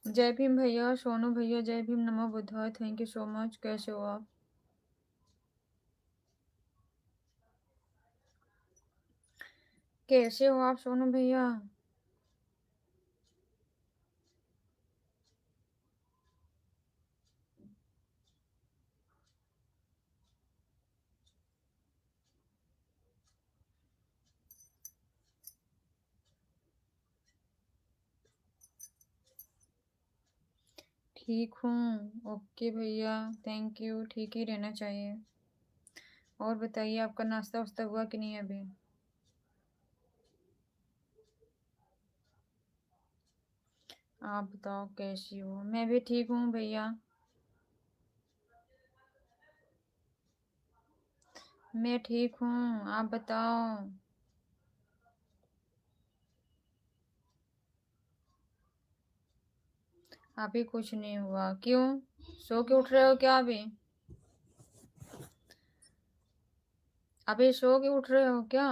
जय भीम भैया, सोनू भैया, जय भीम, नमो बुद्धाय, थैंक यू सो मच। कैसे हो आप? कैसे हो आप सोनू भैया? ठीक हूँ। ओके भैया, थैंक यू। ठीक ही रहना चाहिए। और बताइए, आपका नाश्ता वास्ता हुआ कि नहीं अभी? आप बताओ कैसी हो? मैं भी ठीक हूँ भैया। मैं ठीक हूँ, आप बताओ। अभी कुछ नहीं हुआ। क्यों? सो के उठ रहे हो क्या अभी? अभी सो के उठ रहे हो क्या?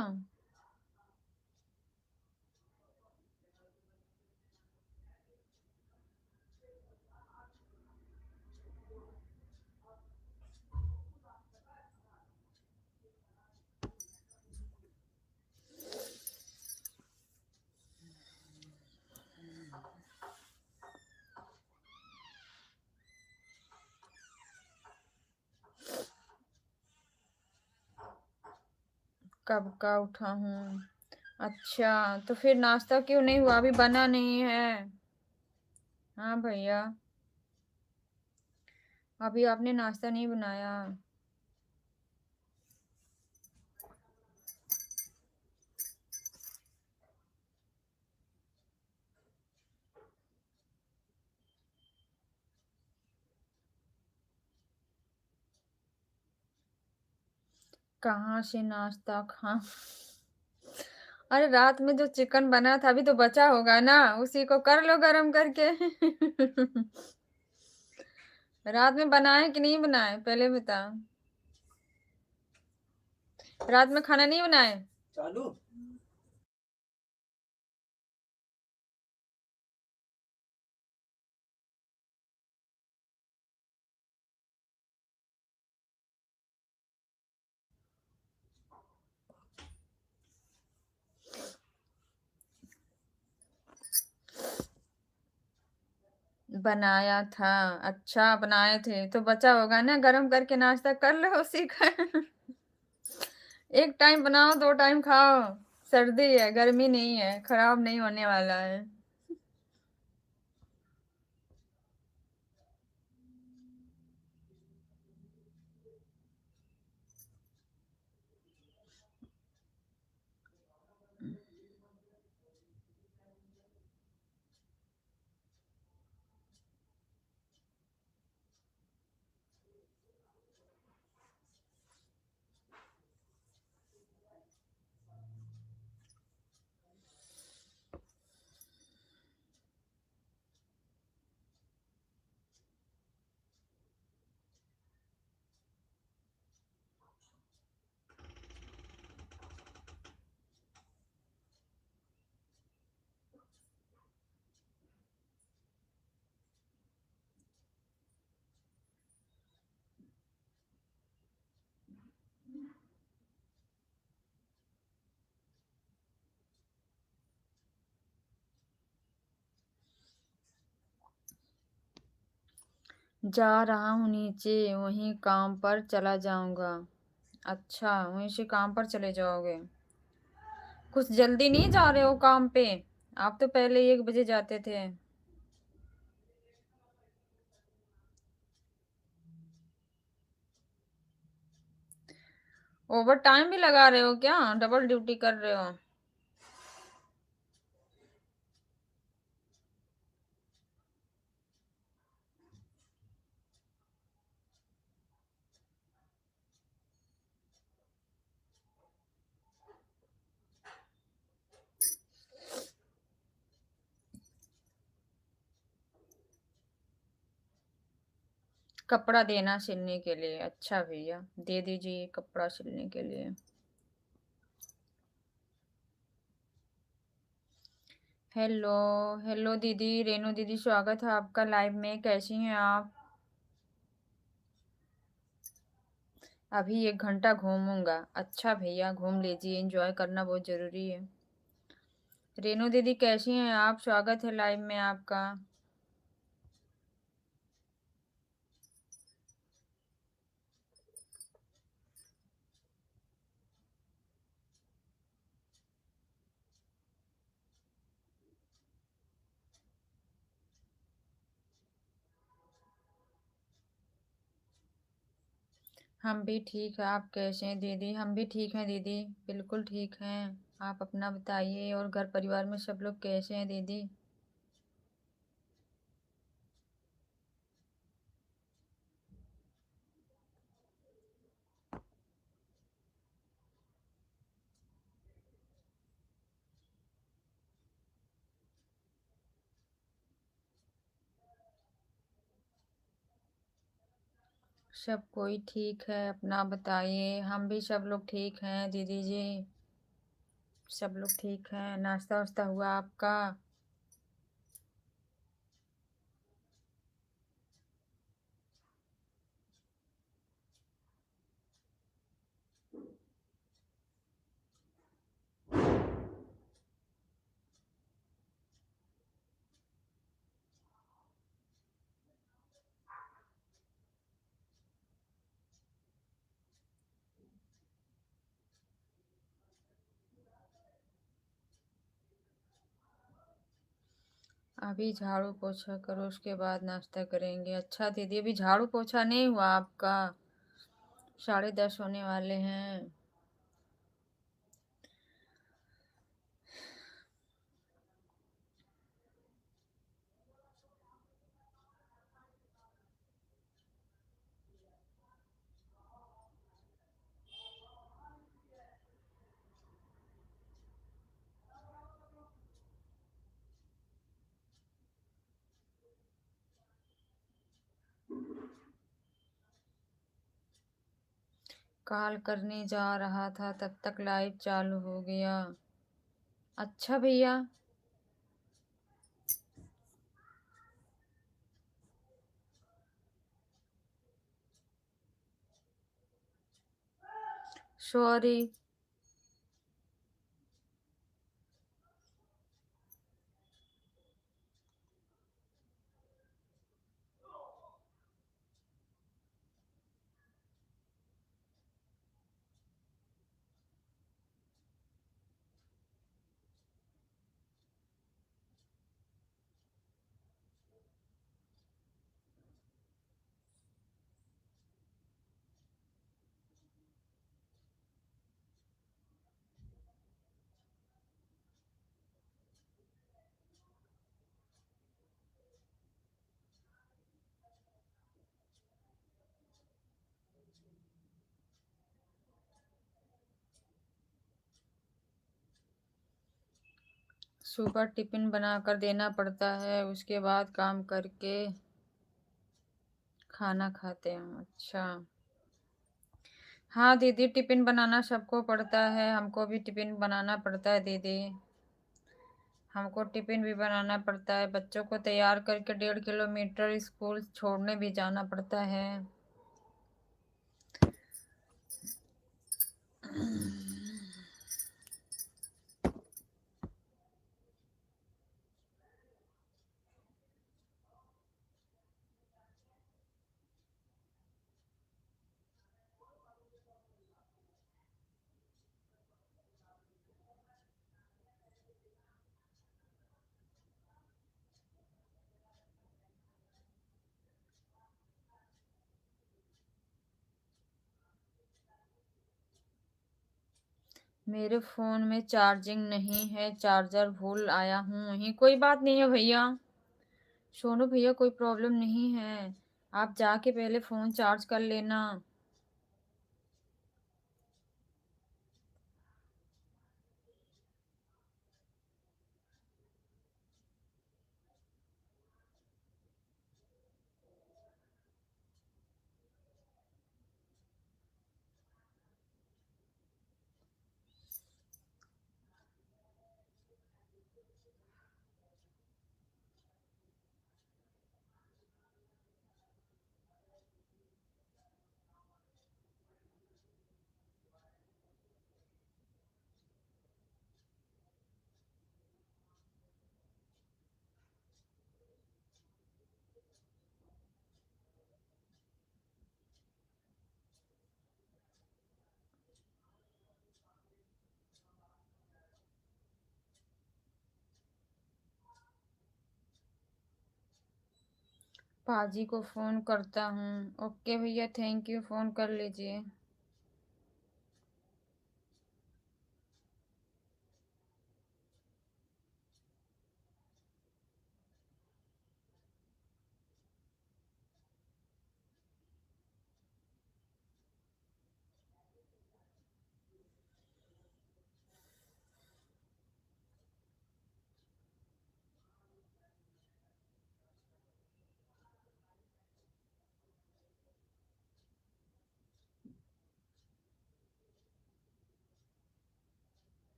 कब का उठा हूँ? अच्छा, तो फिर नाश्ता क्यों नहीं हुआ? अभी बना नहीं है? हाँ भैया। अभी आपने नाश्ता नहीं बनाया? कहाँ से नाश्ता खा? अरे रात में जो चिकन बना था अभी तो बचा होगा ना, उसी को कर लो गरम करके। रात में बनाए कि नहीं बनाए पहले बता। रात में खाना नहीं बनाए? चालू। बनाया था। अच्छा बनाए थे तो बचा होगा ना, गरम करके नाश्ता कर लो उसी का। एक टाइम बनाओ, दो टाइम खाओ। सर्दी है, गर्मी नहीं है, खराब नहीं होने वाला है। जा रहा हूँ नीचे, वहीं काम पर चला जाऊंगा। अच्छा, वहीं से काम पर चले जाओगे? कुछ जल्दी नहीं जा रहे हो काम पे? आप तो पहले 1 बजे जाते थे। ओवर टाइम भी लगा रहे हो क्या? डबल ड्यूटी कर रहे हो? कपड़ा देना सिलने के लिए? अच्छा भैया, दे दीजिए कपड़ा सिलने के लिए। हेलो। हेलो दीदी, रेनू दीदी, स्वागत है आपका लाइव में। कैसी हैं आप? अभी 1 घंटा घूमूंगा। अच्छा भैया, घूम लीजिए, एंजॉय करना बहुत जरूरी है। रेनू दीदी कैसी हैं आप? स्वागत है लाइव में आपका। हम भी ठीक है। आप कैसे हैं दीदी? हम भी ठीक हैं दीदी, बिल्कुल ठीक हैं। आप अपना बताइए, और घर परिवार में सब लोग कैसे हैं दीदी? सब कोई ठीक है। अपना बताइए। हम भी सब लोग ठीक हैं दीदी जी। सब लोग ठीक हैं। नाश्ता वास्ता हुआ आपका? अभी झाड़ू पोछा करो, उसके बाद नाश्ता करेंगे। अच्छा दीदी, अभी झाड़ू पोछा नहीं हुआ आपका? 10:30 होने वाले हैं। कॉल करने जा रहा था, तब तक लाइव चालू हो गया। अच्छा भैया। सॉरी। सुबह टिफिन बनाकर देना पड़ता है, उसके बाद काम करके खाना खाते हैं। अच्छा। हाँ दीदी, टिफिन बनाना सबको पड़ता है। हमको भी टिफिन बनाना पड़ता है दीदी। हमको टिफिन भी बनाना पड़ता है, बच्चों को तैयार करके 1.5 किलोमीटर स्कूल छोड़ने भी जाना पड़ता है। मेरे फोन में चार्जिंग नहीं है, चार्जर भूल आया हूँ वहीं। कोई बात नहीं है भैया। सोनू भैया, कोई प्रॉब्लम नहीं है। आप जाके पहले फोन चार्ज कर लेना। पाजी को फ़ोन करता हूँ। ओके भैया, थैंक यू, फ़ोन कर लीजिए।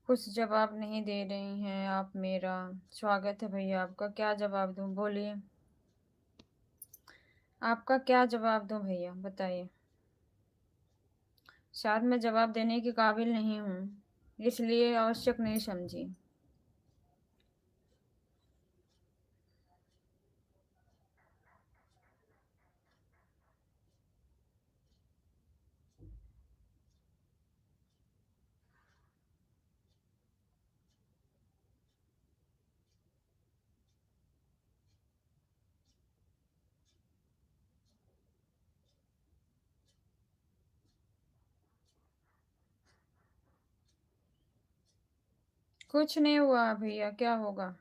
कुछ जवाब नहीं दे रही हैं आप मेरा। स्वागत है भैया आपका, क्या जवाब दूँ बोलिए? आपका क्या जवाब दूँ भैया, बताइए? शायद मैं जवाब देने के काबिल नहीं हूँ, इसलिए आवश्यक नहीं समझी। कुछ नहीं हुआ भैया, क्या होगा?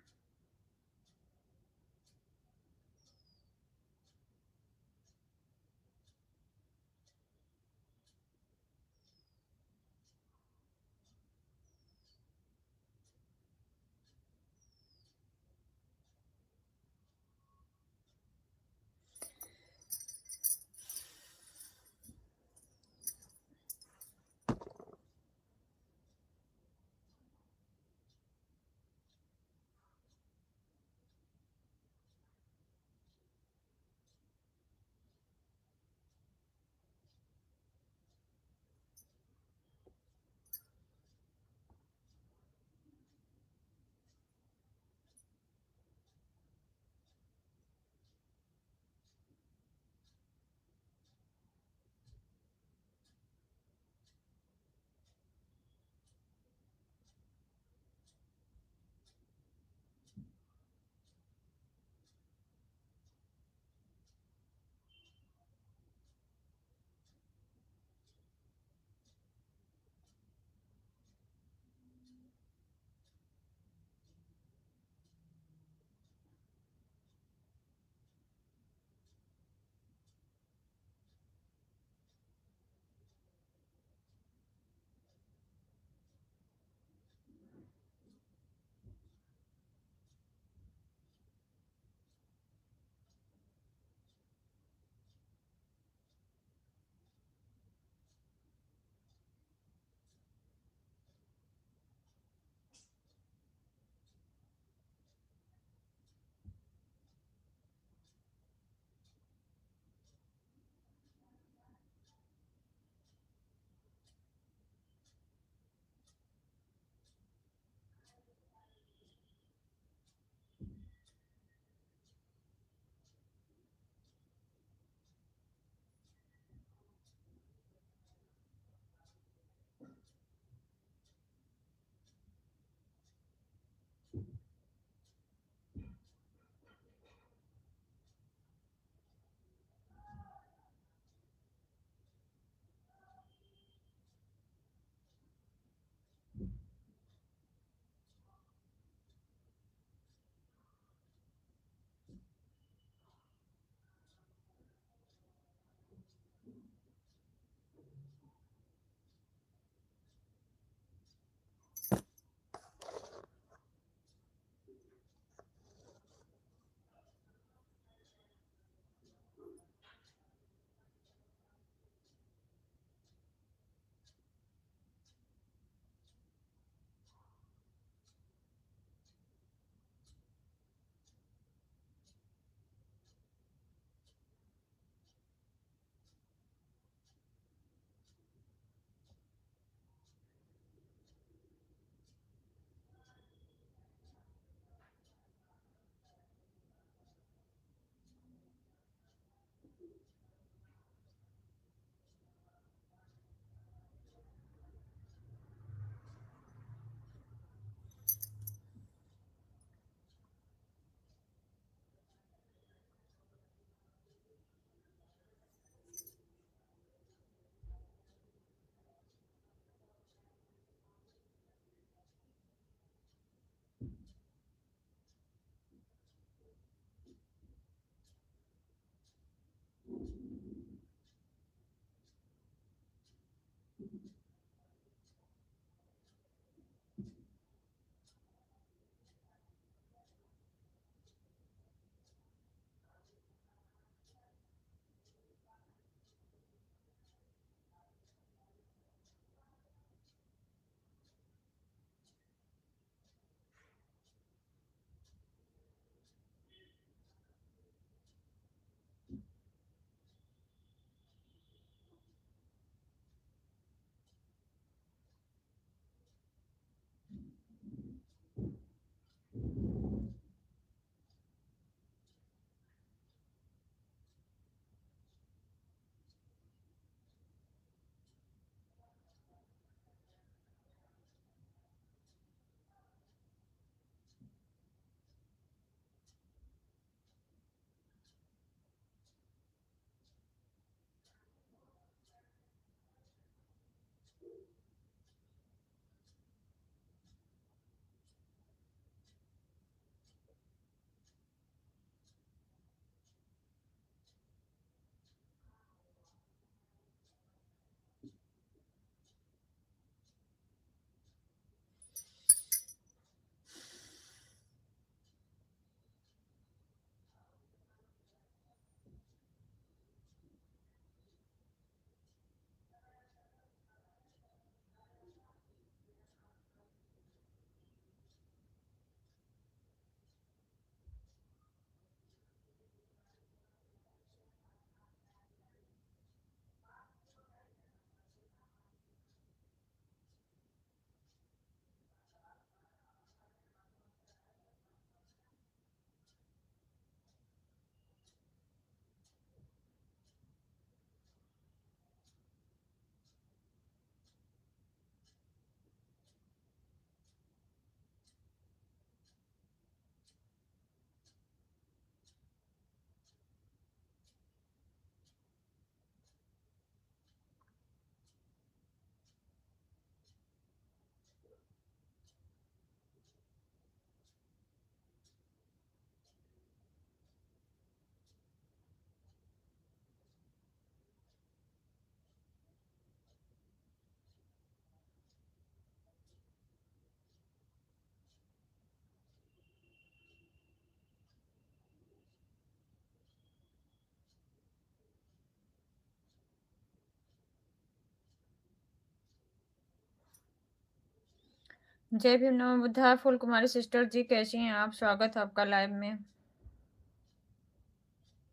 जय भीम, नमो बुद्धाय। फूल कुमारी सिस्टर जी, कैसी हैं आप? स्वागत है आपका लाइव में।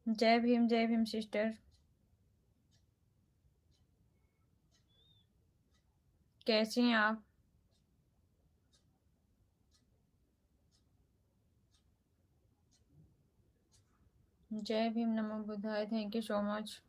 जय भीम सिस्टर। कैसी हैं आप? जय भीम, नमो बुद्धाय। Thank you so much.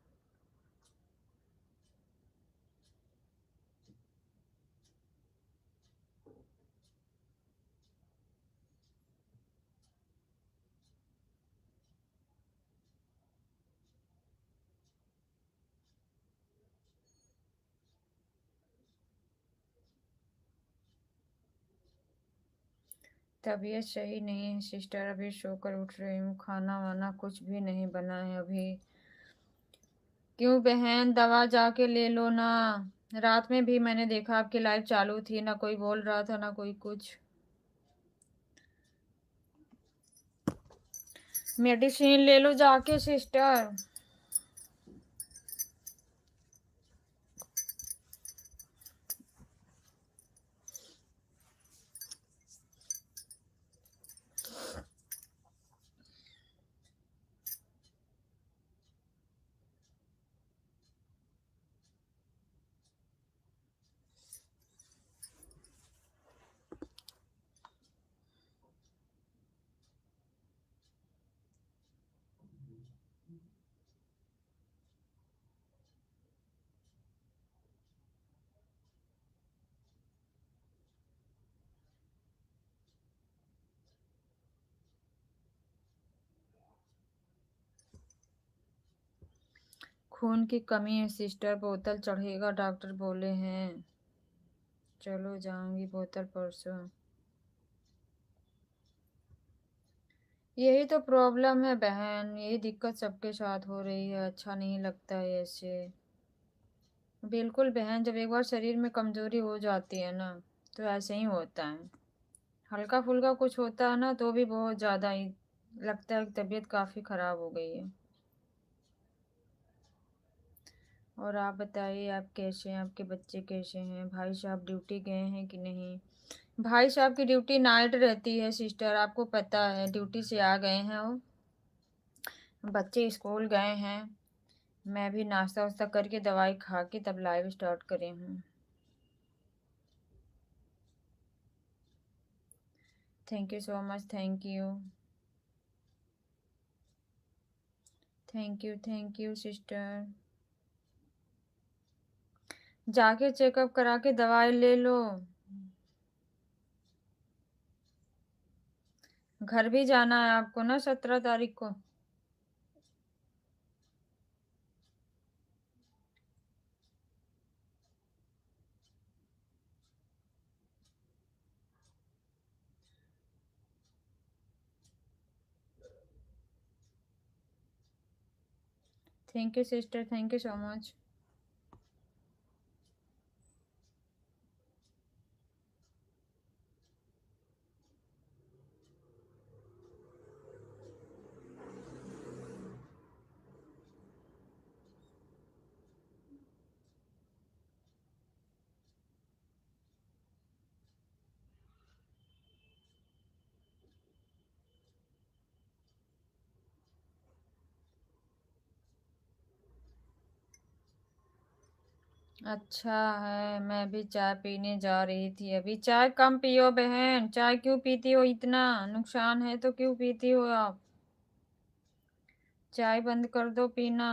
तबीयत सही नहीं है सिस्टर, अभी सोकर उठ रही हूँ। खाना वाना कुछ भी नहीं बना है अभी। क्यों बहन, दवा जाके ले लो ना। रात में भी मैंने देखा आपकी लाइव चालू थी, ना कोई बोल रहा था ना कोई कुछ। मेडिसिन ले लो जाके सिस्टर। खून की कमी है सिस्टर, बोतल चढ़ेगा डॉक्टर बोले हैं। चलो जाऊंगी बोतल परसों। यही तो प्रॉब्लम है बहन, यही दिक्कत सबके साथ हो रही है। अच्छा नहीं लगता है ऐसे। बिल्कुल बहन, जब एक बार शरीर में कमजोरी हो जाती है ना, तो ऐसे ही होता है। हल्का फुल्का कुछ होता है ना, तो भी बहुत ज्यादा ही लगता है कि तबीयत काफी खराब हो गई है। और आप बताइए, आप कैसे हैं? आपके बच्चे कैसे हैं? भाई साहब ड्यूटी गए हैं कि नहीं? भाई साहब की ड्यूटी नाइट रहती है सिस्टर, आपको पता है। ड्यूटी से आ गए हैं वो, बच्चे स्कूल गए हैं। मैं भी नाश्ता वास्ता करके दवाई खा के तब लाइव स्टार्ट करे हूँ। Thank you so much, thank you. Thank you sister. जाके चेकअप करा के दवाई ले लो। घर भी जाना है आपको ना 17 तारीख को। Thank you sister, thank you so much. अच्छा है, मैं भी चाय पीने जा रही थी अभी। चाय कम पियो बहन, चाय क्यों पीती हो? इतना नुकसान है तो क्यों पीती हो आप? चाय बंद कर दो पीना।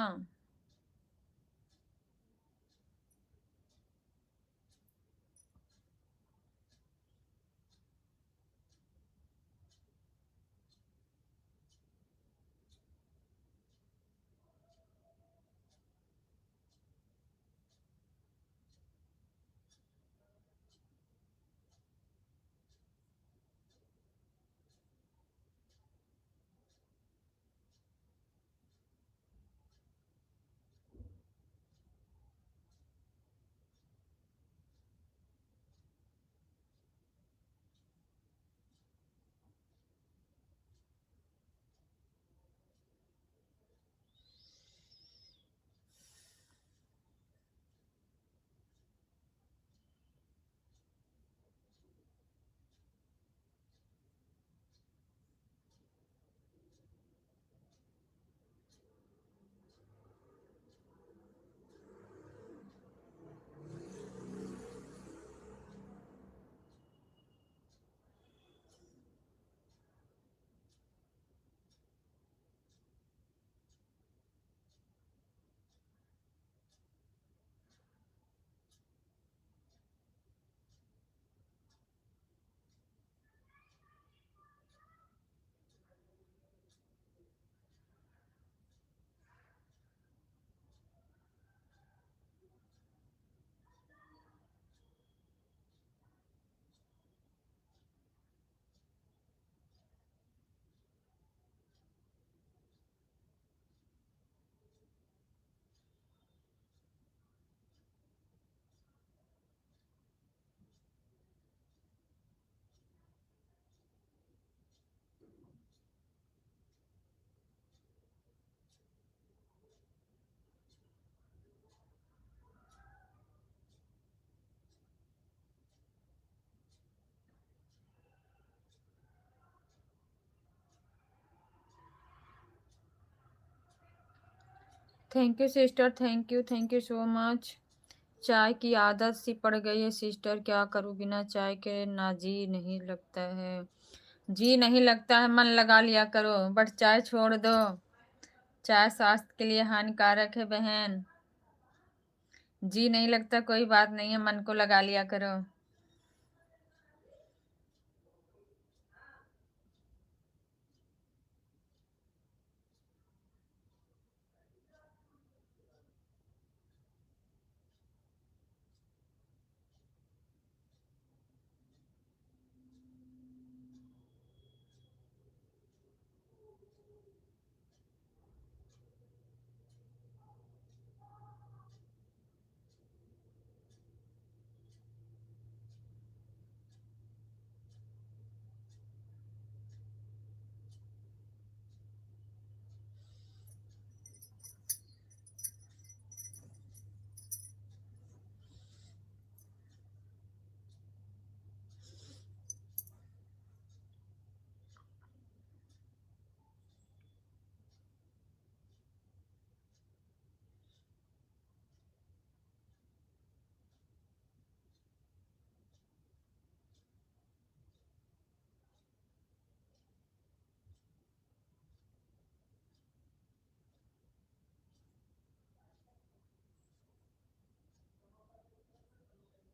Thank you sister, thank you so much. चाय की आदत सी पड़ गई है सिस्टर, क्या करूँ? बिना चाय के ना जी नहीं लगता है। जी नहीं लगता है, मन लगा लिया करो, बट चाय छोड़ दो। चाय स्वास्थ्य के लिए हानिकारक है बहन। जी नहीं लगता कोई बात नहीं है, मन को लगा लिया करो।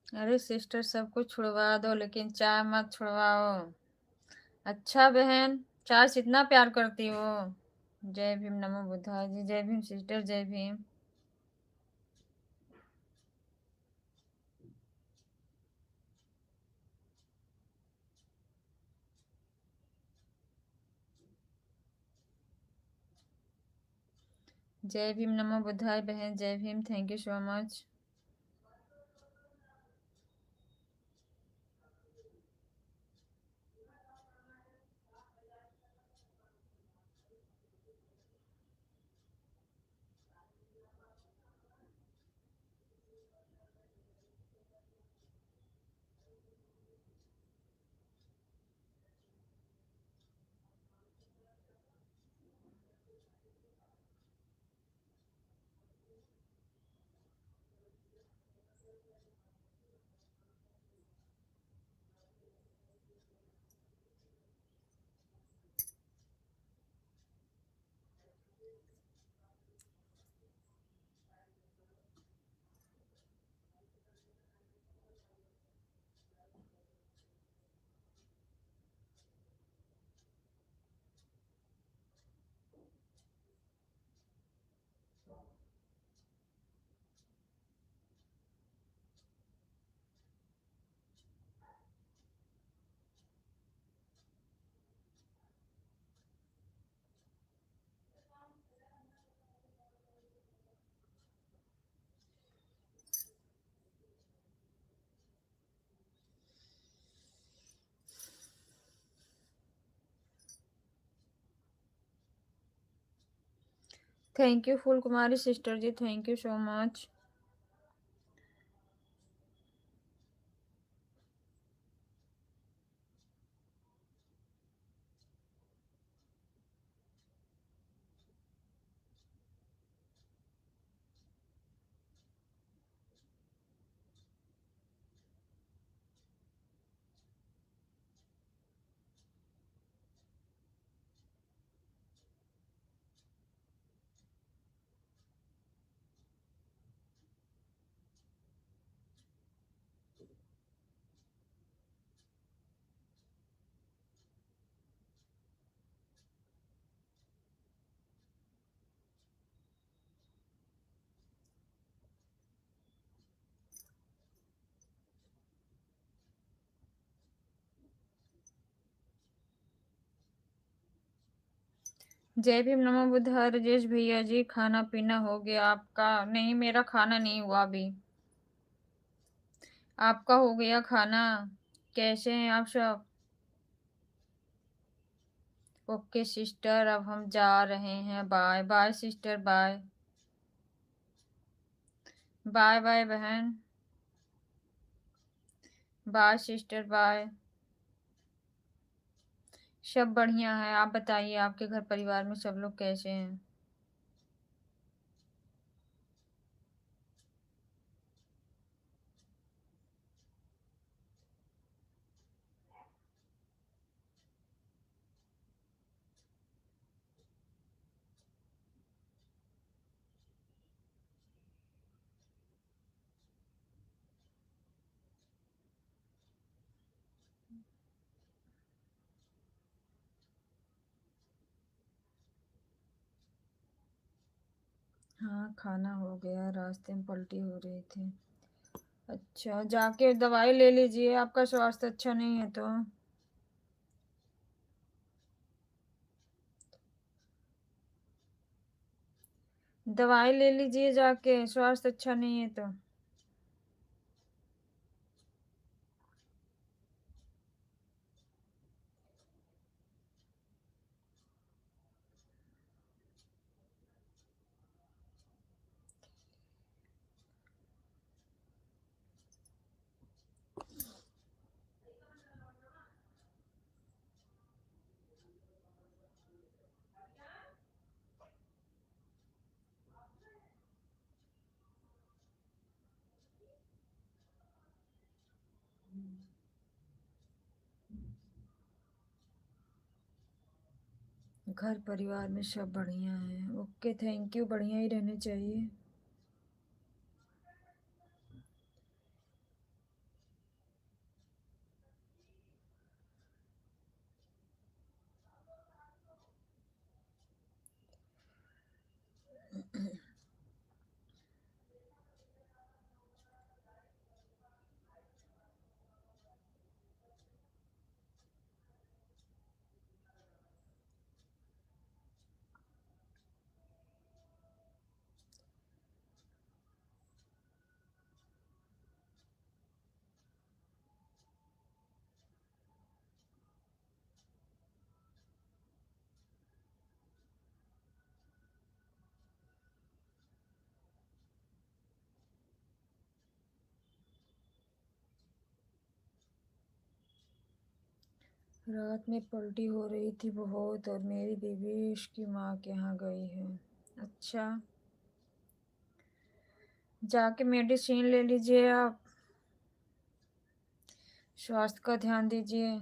अरे सिस्टर सब कुछ छुड़वा दो लेकिन चाय मत छुड़वाओ। अच्छा बहन, चाय से इतना प्यार करती हो। जय भीम, नमो बुद्धाय जी। जय भीम सिस्टर, जय भीम। जय भीम, नमो बुद्धाय बहन। जय Bhim, thank you so much. Thank you Phool Kumari sister ji, thank you so much. जय भीम, नमो बुद्धाय राजेश भैया जी। खाना पीना हो गया आपका? नहीं, मेरा खाना नहीं हुआ अभी। आपका हो गया खाना? कैसे हैं आप सब? ओके सिस्टर, अब हम जा रहे हैं। Bye bye sister, bye. Bye bye बहन। Bye sister, bye. सब बढ़िया है, आप बताइए आपके घर परिवार में सब लोग कैसे हैं? हाँ खाना हो गया, रास्ते में पलटी हो रही थी। अच्छा, जाके दवाई ले लीजिए, आपका स्वास्थ्य अच्छा नहीं है तो। दवाई ले लीजिए जाके, स्वास्थ्य अच्छा नहीं है तो। घर परिवार में सब बढ़िया है। ओके थैंक यू, बढ़िया ही रहने चाहिए। रात में पलटी हो रही थी बहुत और मेरी बीवी उसकी माँ के यहाँ गई है। अच्छा, जाके मेडिसिन ले लीजिए आप, स्वास्थ्य का ध्यान दीजिए।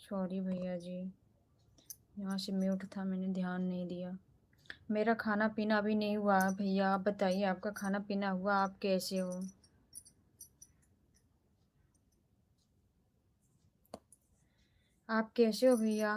सॉरी भैया जी, यहाँ से म्यूट था, मैंने ध्यान नहीं दिया। मेरा खाना पीना अभी नहीं हुआ भैया, आप बताइए आपका खाना पीना हुआ, आप कैसे हो? आप कैसे हो भैया?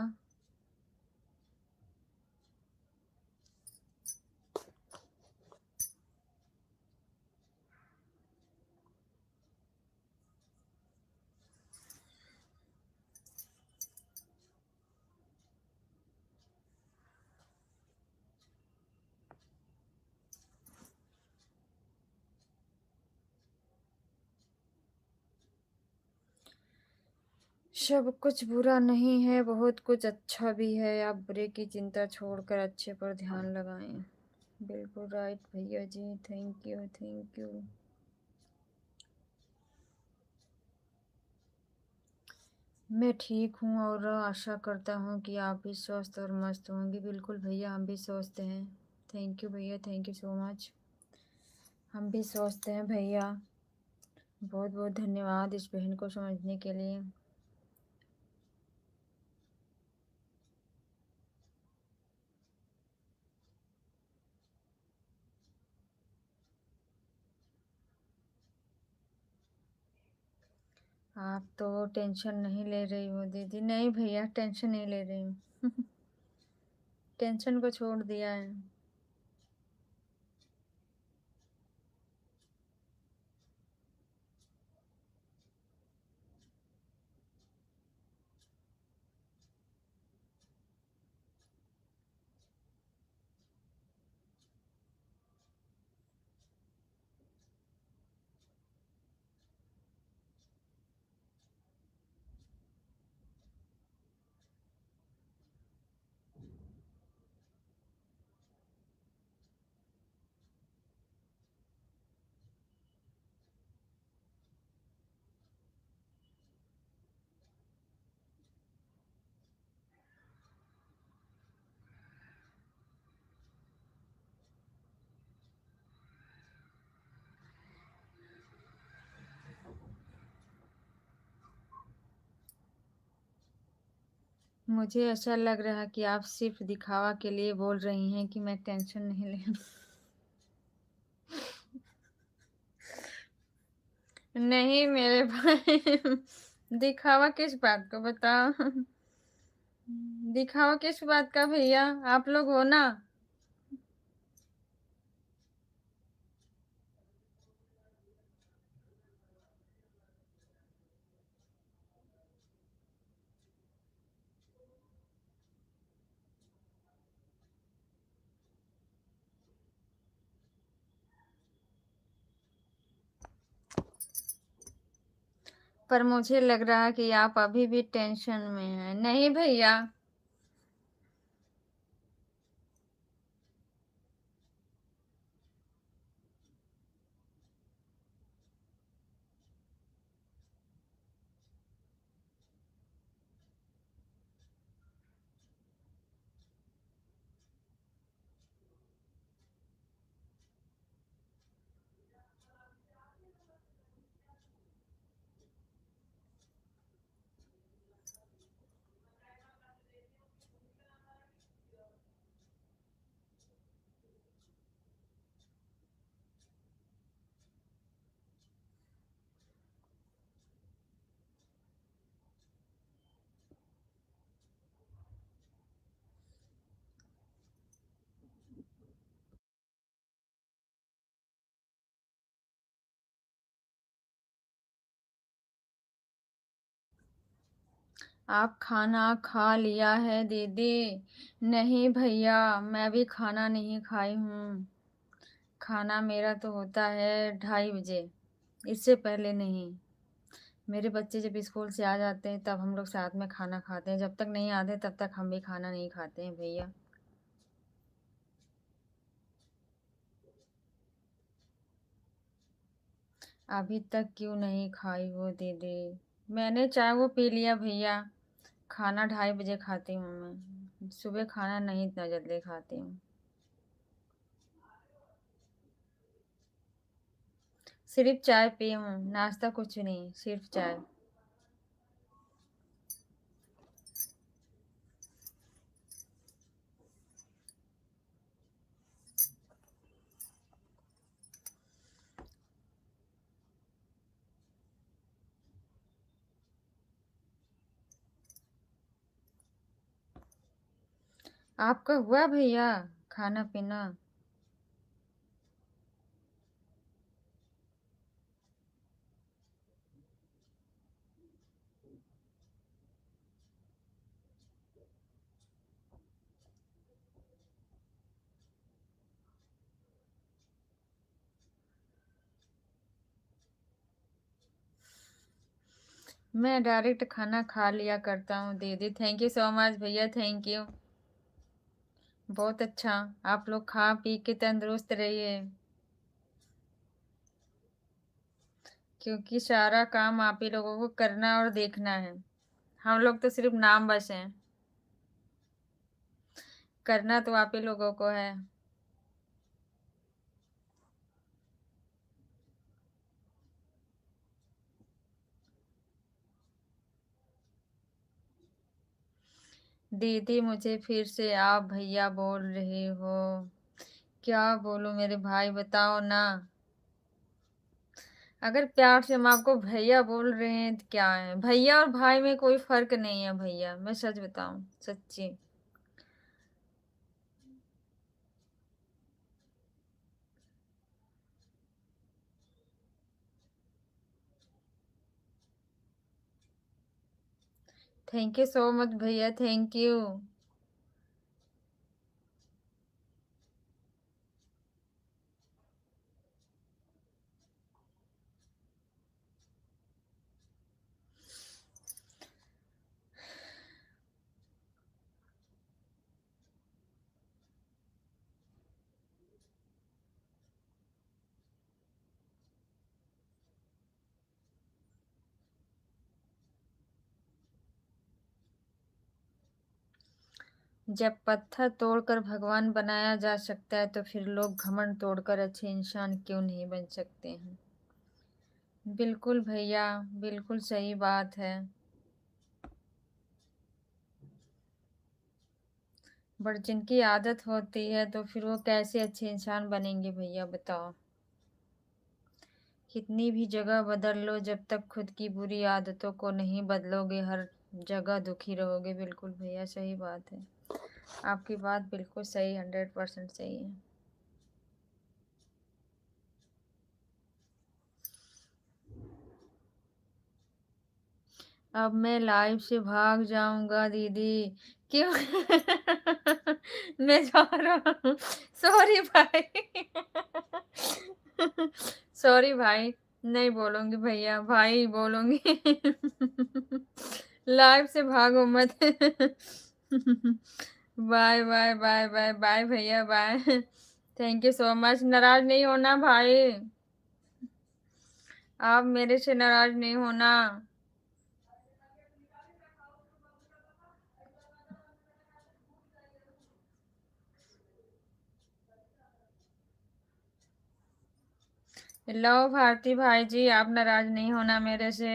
सब कुछ बुरा नहीं है, बहुत कुछ अच्छा भी है। आप बुरे की चिंता छोड़कर अच्छे पर ध्यान लगाएं। बिल्कुल राइट भैया जी, थैंक यू थैंक यू। मैं ठीक हूँ और आशा करता हूँ कि आप भी स्वस्थ और मस्त होंगे। बिल्कुल भैया, हम भी स्वस्थ हैं। थैंक यू भैया, थैंक यू सो मच। हम भी स्वस्थ हैं भैया। बहुत बहुत धन्यवाद इस बहन को समझने के लिए। आप तो टेंशन नहीं ले रही हो दीदी। नहीं भैया, टेंशन नहीं ले रही हूँ। टेंशन को छोड़ दिया है। मुझे ऐसा लग रहा है कि आप सिर्फ दिखावा के लिए बोल रही हैं कि मैं टेंशन नहीं ले। नहीं मेरे भाई, दिखावा किस बात का बताओ? दिखावा किस बात का भैया? आप लोग हो ना। पर मुझे लग रहा है कि आप अभी भी टेंशन में हैं। नहीं भैया। आप खाना खा लिया है दीदी? नहीं भैया, मैं भी खाना नहीं खाई हूँ। खाना मेरा तो होता है 2:30 बजे, इससे पहले नहीं। मेरे बच्चे जब स्कूल से आ जाते हैं तब हम लोग साथ में खाना खाते हैं। जब तक नहीं आते तब तक हम भी खाना नहीं खाते हैं भैया। अभी तक क्यों नहीं खाई हो दीदी? मैंने चाय वो पी लिया भैया। खाना 2:30 बजे खाती हूँ मैं। सुबह खाना नहीं इतना जल्दी खाती हूँ। सिर्फ चाय पी हूँ, नाश्ता कुछ नहीं, सिर्फ चाय। आपका हुआ भैया खाना पीना? मैं डायरेक्ट खाना खा लिया करता हूँ दीदी। थैंक यू सो मच भैया, थैंक यू। बहुत अच्छा। आप लोग खा पी के तंदुरुस्त रहिए, क्योंकि सारा काम आप ही लोगों को करना और देखना है। हम लोग तो सिर्फ नाम बस हैं, करना तो आप ही लोगों को है। दीदी मुझे फिर से आप भैया बोल रहे हो। क्या बोलूं मेरे भाई, बताओ ना। अगर प्यार से हम आपको भैया बोल रहे हैं तो क्या है, भैया और भाई में कोई फर्क नहीं है भैया, मैं सच बताऊं, सच्ची। थैंक यू सो मच भैया, थैंक यू। जब पत्थर तोड़कर भगवान बनाया जा सकता है तो फिर लोग घमंड तोड़कर अच्छे इंसान क्यों नहीं बन सकते हैं? बिल्कुल भैया, बिल्कुल सही बात है। बट जिनकी आदत होती है तो फिर वो कैसे अच्छे इंसान बनेंगे भैया, बताओ। कितनी भी जगह बदल लो, जब तक खुद की बुरी आदतों को नहीं बदलोगे हर जगह दुखी रहोगे। बिल्कुल भैया, सही बात है। आपकी बात बिल्कुल सही, 100% सही है। अब मैं लाइव से भाग जाऊंगा दीदी। क्यों? मैं जा रहा हूँ। सॉरी भाई। सॉरी भाई, नहीं बोलूंगी भैया, भाई बोलूंगी। लाइव से भागो मत। Bye bye bye bye bye भैया, bye. Thank you so much, नाराज नहीं होना भाई। आप मेरे से नाराज नहीं होना। लो भारती भाई जी, आप नाराज नहीं होना मेरे से।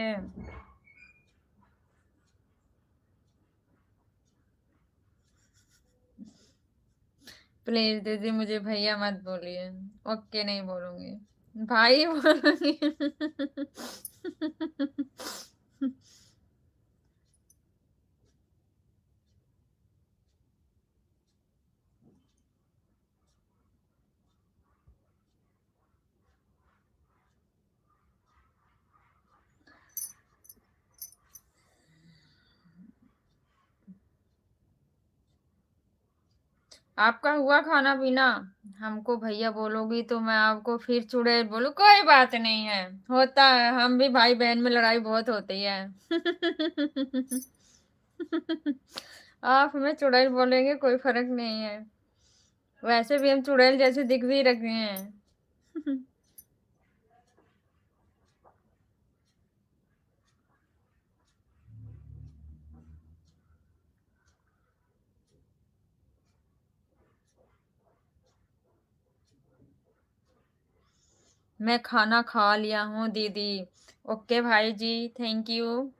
प्लीज दीदी मुझे भैया मत बोलिए। ओके, नहीं बोलूंगी, भाई बोलूंगी। आपका हुआ खाना पीना? हमको भैया बोलोगी तो मैं आपको फिर चुड़ैल बोलूं? कोई बात नहीं है, होता है, हम भी भाई बहन में लड़ाई बहुत होती है। आप हमें चुड़ैल बोलेंगे, कोई फर्क नहीं है। वैसे भी हम चुड़ैल जैसे दिख भी रखे हैं। मैं खाना खा लिया हूँ दीदी। ओके भाई जी, थैंक यू।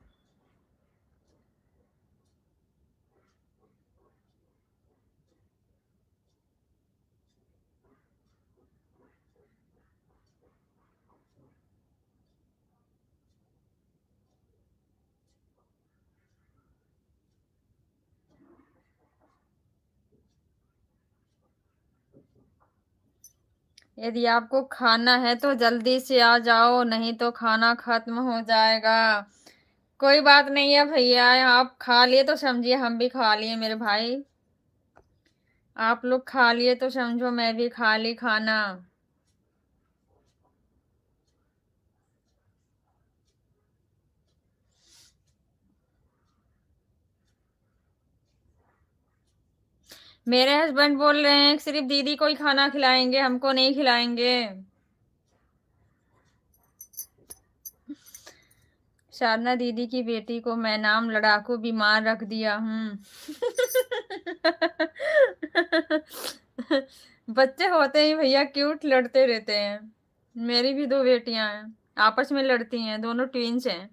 यदि आपको खाना है तो जल्दी से आ जाओ, नहीं तो खाना खत्म हो जाएगा। कोई बात नहीं है भैया, आप खा लिए तो समझिए हम भी खा लिए मेरे भाई। आप लोग खा लिए तो समझो मैं भी खा ली खाना। मेरे हस्बैंड बोल रहे हैं कि सिर्फ दीदी को ही खाना खिलाएंगे, हमको नहीं खिलाएंगे। साधना दीदी की बेटी को मैं नाम लड़ाकू बीमार रख दिया हूँ। बच्चे होते ही भैया क्यूट लड़ते रहते हैं। मेरी भी दो बेटियां हैं, आपस में लड़ती हैं, दोनों ट्विंस हैं।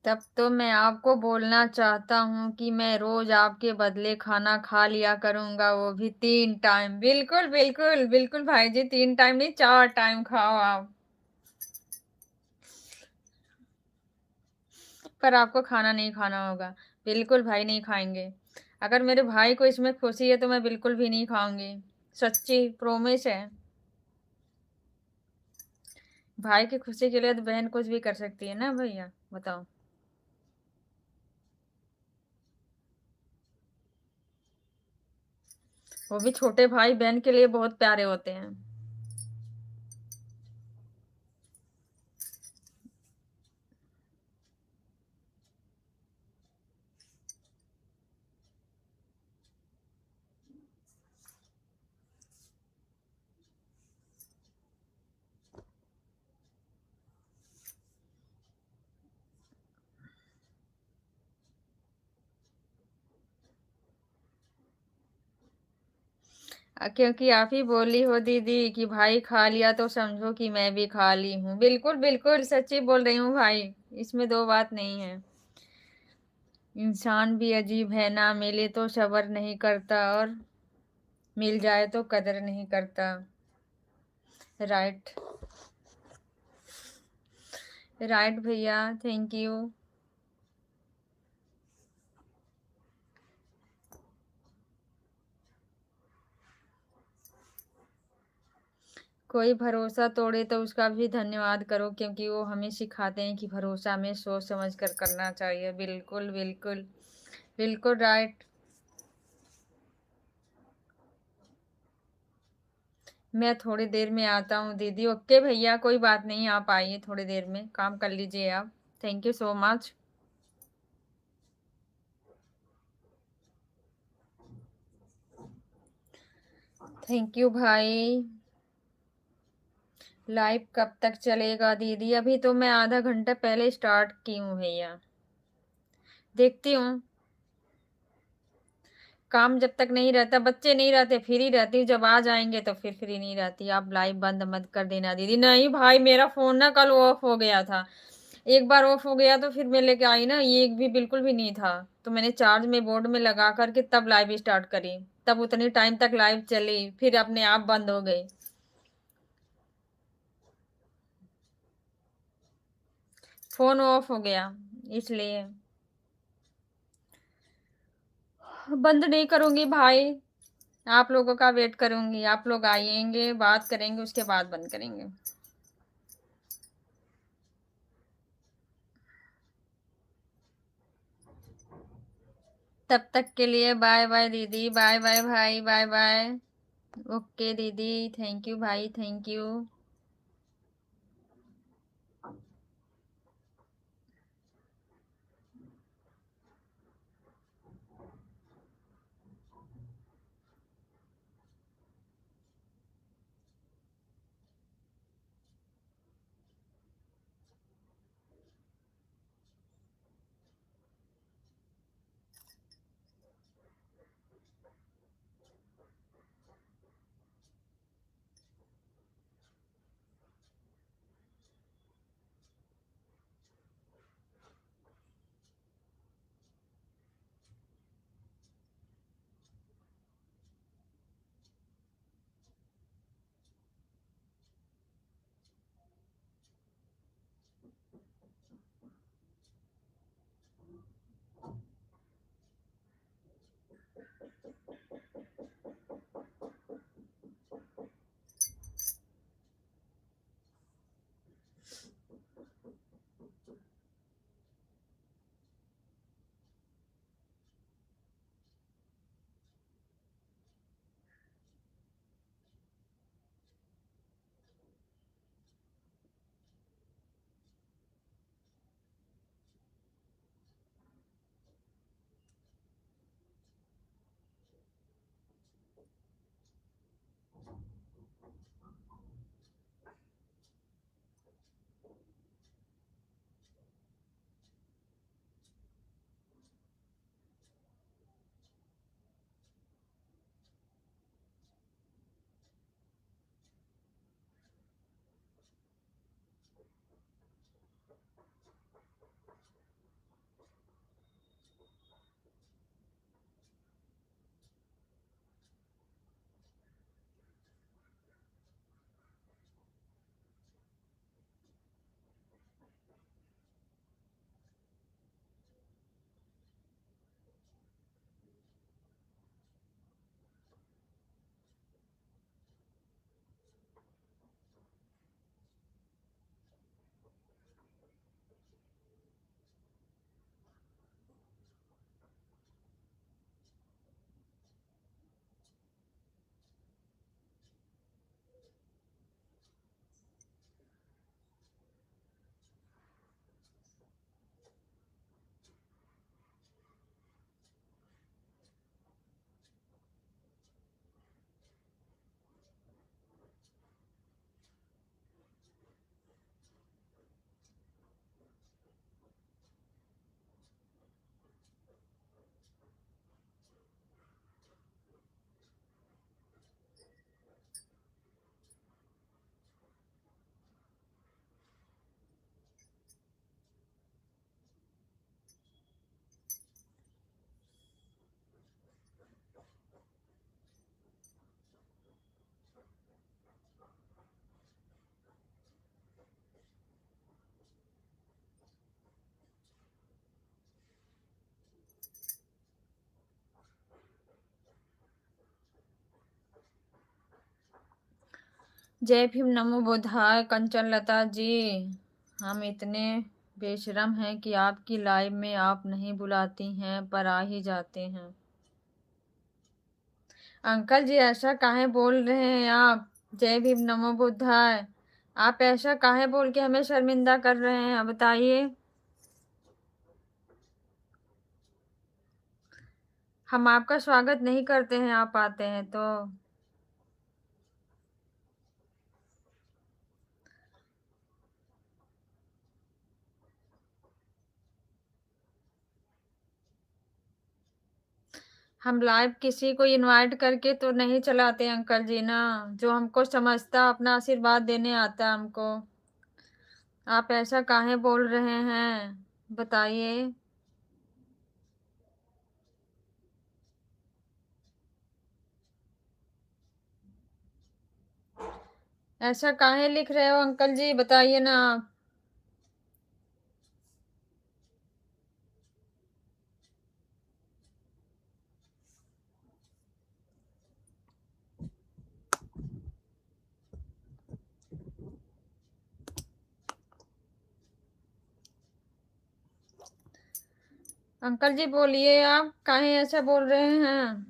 तब तो मैं आपको बोलना चाहता हूँ कि मैं रोज आपके बदले खाना खा लिया करूंगा, वो भी 3 टाइम। बिल्कुल बिल्कुल बिल्कुल भाई जी, 3 टाइम नहीं 4 टाइम खाओ आप। पर आपको खाना नहीं खाना होगा। बिल्कुल भाई नहीं खाएंगे। अगर मेरे भाई को इसमें खुशी है तो मैं बिल्कुल भी नहीं खाऊंगी। सच्ची प्रोमिस है। भाई की खुशी के लिए तो बहन कुछ भी कर सकती है ना भैया, बताओ। वो भी छोटे भाई बहन के लिए बहुत प्यारे होते हैं। क्योंकि आप ही बोली हो दीदी कि भाई खा लिया तो समझो कि मैं भी खा ली हूँ। बिल्कुल बिल्कुल सच्ची बोल रही हूँ भाई। इसमें दो बात नहीं है। इंसान भी अजीब है ना, मिले तो सब्र नहीं करता और मिल जाए तो कदर नहीं करता। राइट। राइट भैया, थैंक यू। कोई भरोसा तोड़े तो उसका भी धन्यवाद करो, क्योंकि वो हमें सिखाते हैं कि भरोसा हमें सोच समझ कर करना चाहिए। बिल्कुल बिल्कुल बिल्कुल राइट। मैं थोड़ी देर में आता हूँ दीदी। ओके भैया, कोई बात नहीं, आप आइए थोड़ी देर में, काम कर लीजिए आप। Thank you so much. Thank you भाई। लाइव कब तक चलेगा दीदी? अभी तो मैं आधा घंटा पहले स्टार्ट की हूँ भैया। देखती हूँ। काम जब तक नहीं रहता, बच्चे नहीं रहते, फ्री रहती हूँ। जब आ जाएंगे तो फिर फ्री नहीं रहती। आप लाइव बंद मत कर देना दीदी। नहीं भाई, मेरा फोन ना कल ऑफ हो गया था। एक बार ऑफ हो गया तो फिर मैं लेके आई ना, ये एक भी बिल्कुल भी नहीं था। तो मैंने चार्ज में बोर्ड में लगा करके तब लाइव स्टार्ट करी। तब उतनी टाइम तक लाइव चली, फिर अपने आप बंद हो गई। फोन ऑफ हो गया इसलिए। बंद नहीं करूंगी भाई। आप लोगों का वेट करूंगी। आप लोग आएंगे, बात करेंगे, उसके बाद बंद करेंगे। तब तक के लिए बाय बाय दीदी, बाय बाय भाई, बाय बाय। ओके दीदी, थैंक यू भाई, थैंक यू। जय भीम नमो बुद्धाय कंचन लता जी। हम इतने बेशरम हैं कि आपकी लाइव में आप नहीं बुलाती हैं पर आ ही जाते हैं। अंकल जी ऐसा काहे बोल रहे हैं आप? जय भीम नमो बुद्धाय। आप ऐसा काहे बोल के हमें शर्मिंदा कर रहे हैं, बताइए। हम आपका स्वागत नहीं करते हैं, आप आते हैं तो। हम लाइव किसी को इनवाइट करके तो नहीं चलाते अंकल जी ना। जो हमको समझता अपना आशीर्वाद देने आता हमको। आप ऐसा काहे बोल रहे हैं, बताइए। ऐसा काहे लिख रहे हो अंकल जी, बताइए ना आप। अंकल जी बोलिए, आप काहे ऐसा बोल रहे हैं।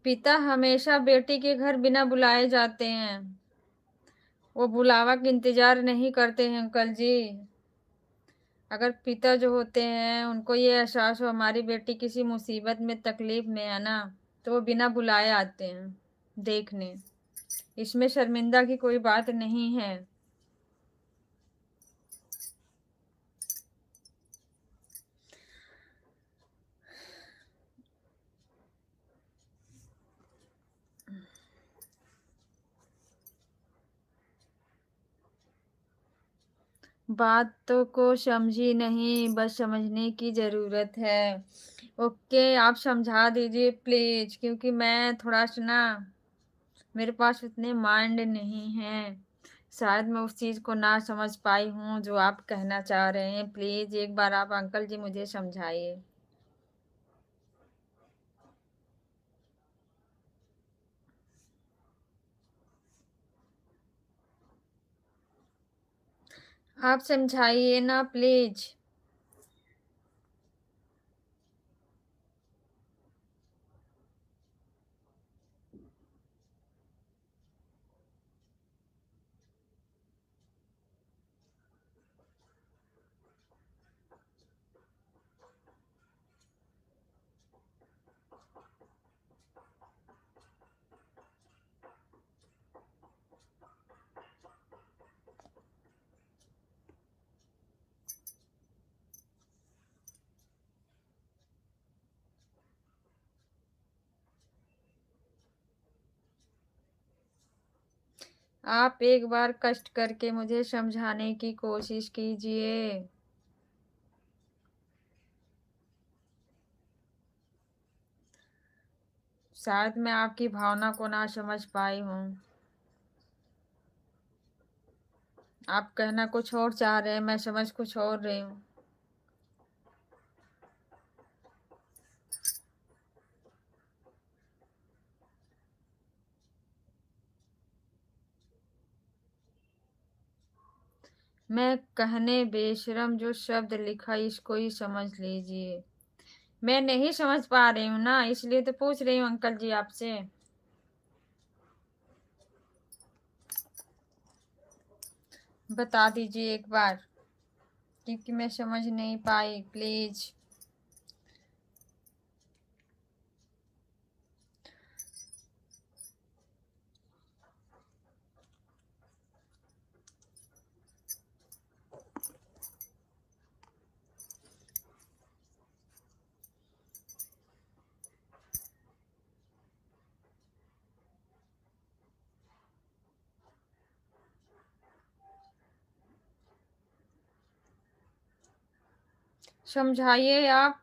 पिता हमेशा बेटी के घर बिना बुलाए जाते हैं। वो बुलावा का इंतजार नहीं करते हैं अंकल जी। अगर पिता जो होते हैं उनको ये एहसास हो हमारी बेटी किसी मुसीबत में तकलीफ में है ना, तो वो बिना बुलाए आते हैं देखने। इसमें शर्मिंदा की कोई बात नहीं है। बातों को समझी नहीं, बस समझने की ज़रूरत है। ओके, आप समझा दीजिए प्लीज़, क्योंकि मैं थोड़ा सा ना, मेरे पास उतने माइंड नहीं है। शायद मैं उस चीज़ को ना समझ पाई हूँ जो आप कहना चाह रहे हैं। प्लीज़ एक बार आप अंकल जी मुझे समझाइए। आप समझाइए ना प्लीज़। आप एक बार कष्ट करके मुझे समझाने की कोशिश कीजिए। शायद मैं आपकी भावना को ना समझ पाई हूँ। आप कहना कुछ और चाह रहे हैं, मैं समझ कुछ और रही हूँ। मैं कहने बेशरम जो शब्द लिखा इसको ही समझ लीजिए। मैं नहीं समझ पा रही हूँ ना, इसलिए तो पूछ रही हूँ अंकल जी आपसे। बता दीजिए एक बार, क्योंकि मैं समझ नहीं पाई, प्लीज। समझाइए आप।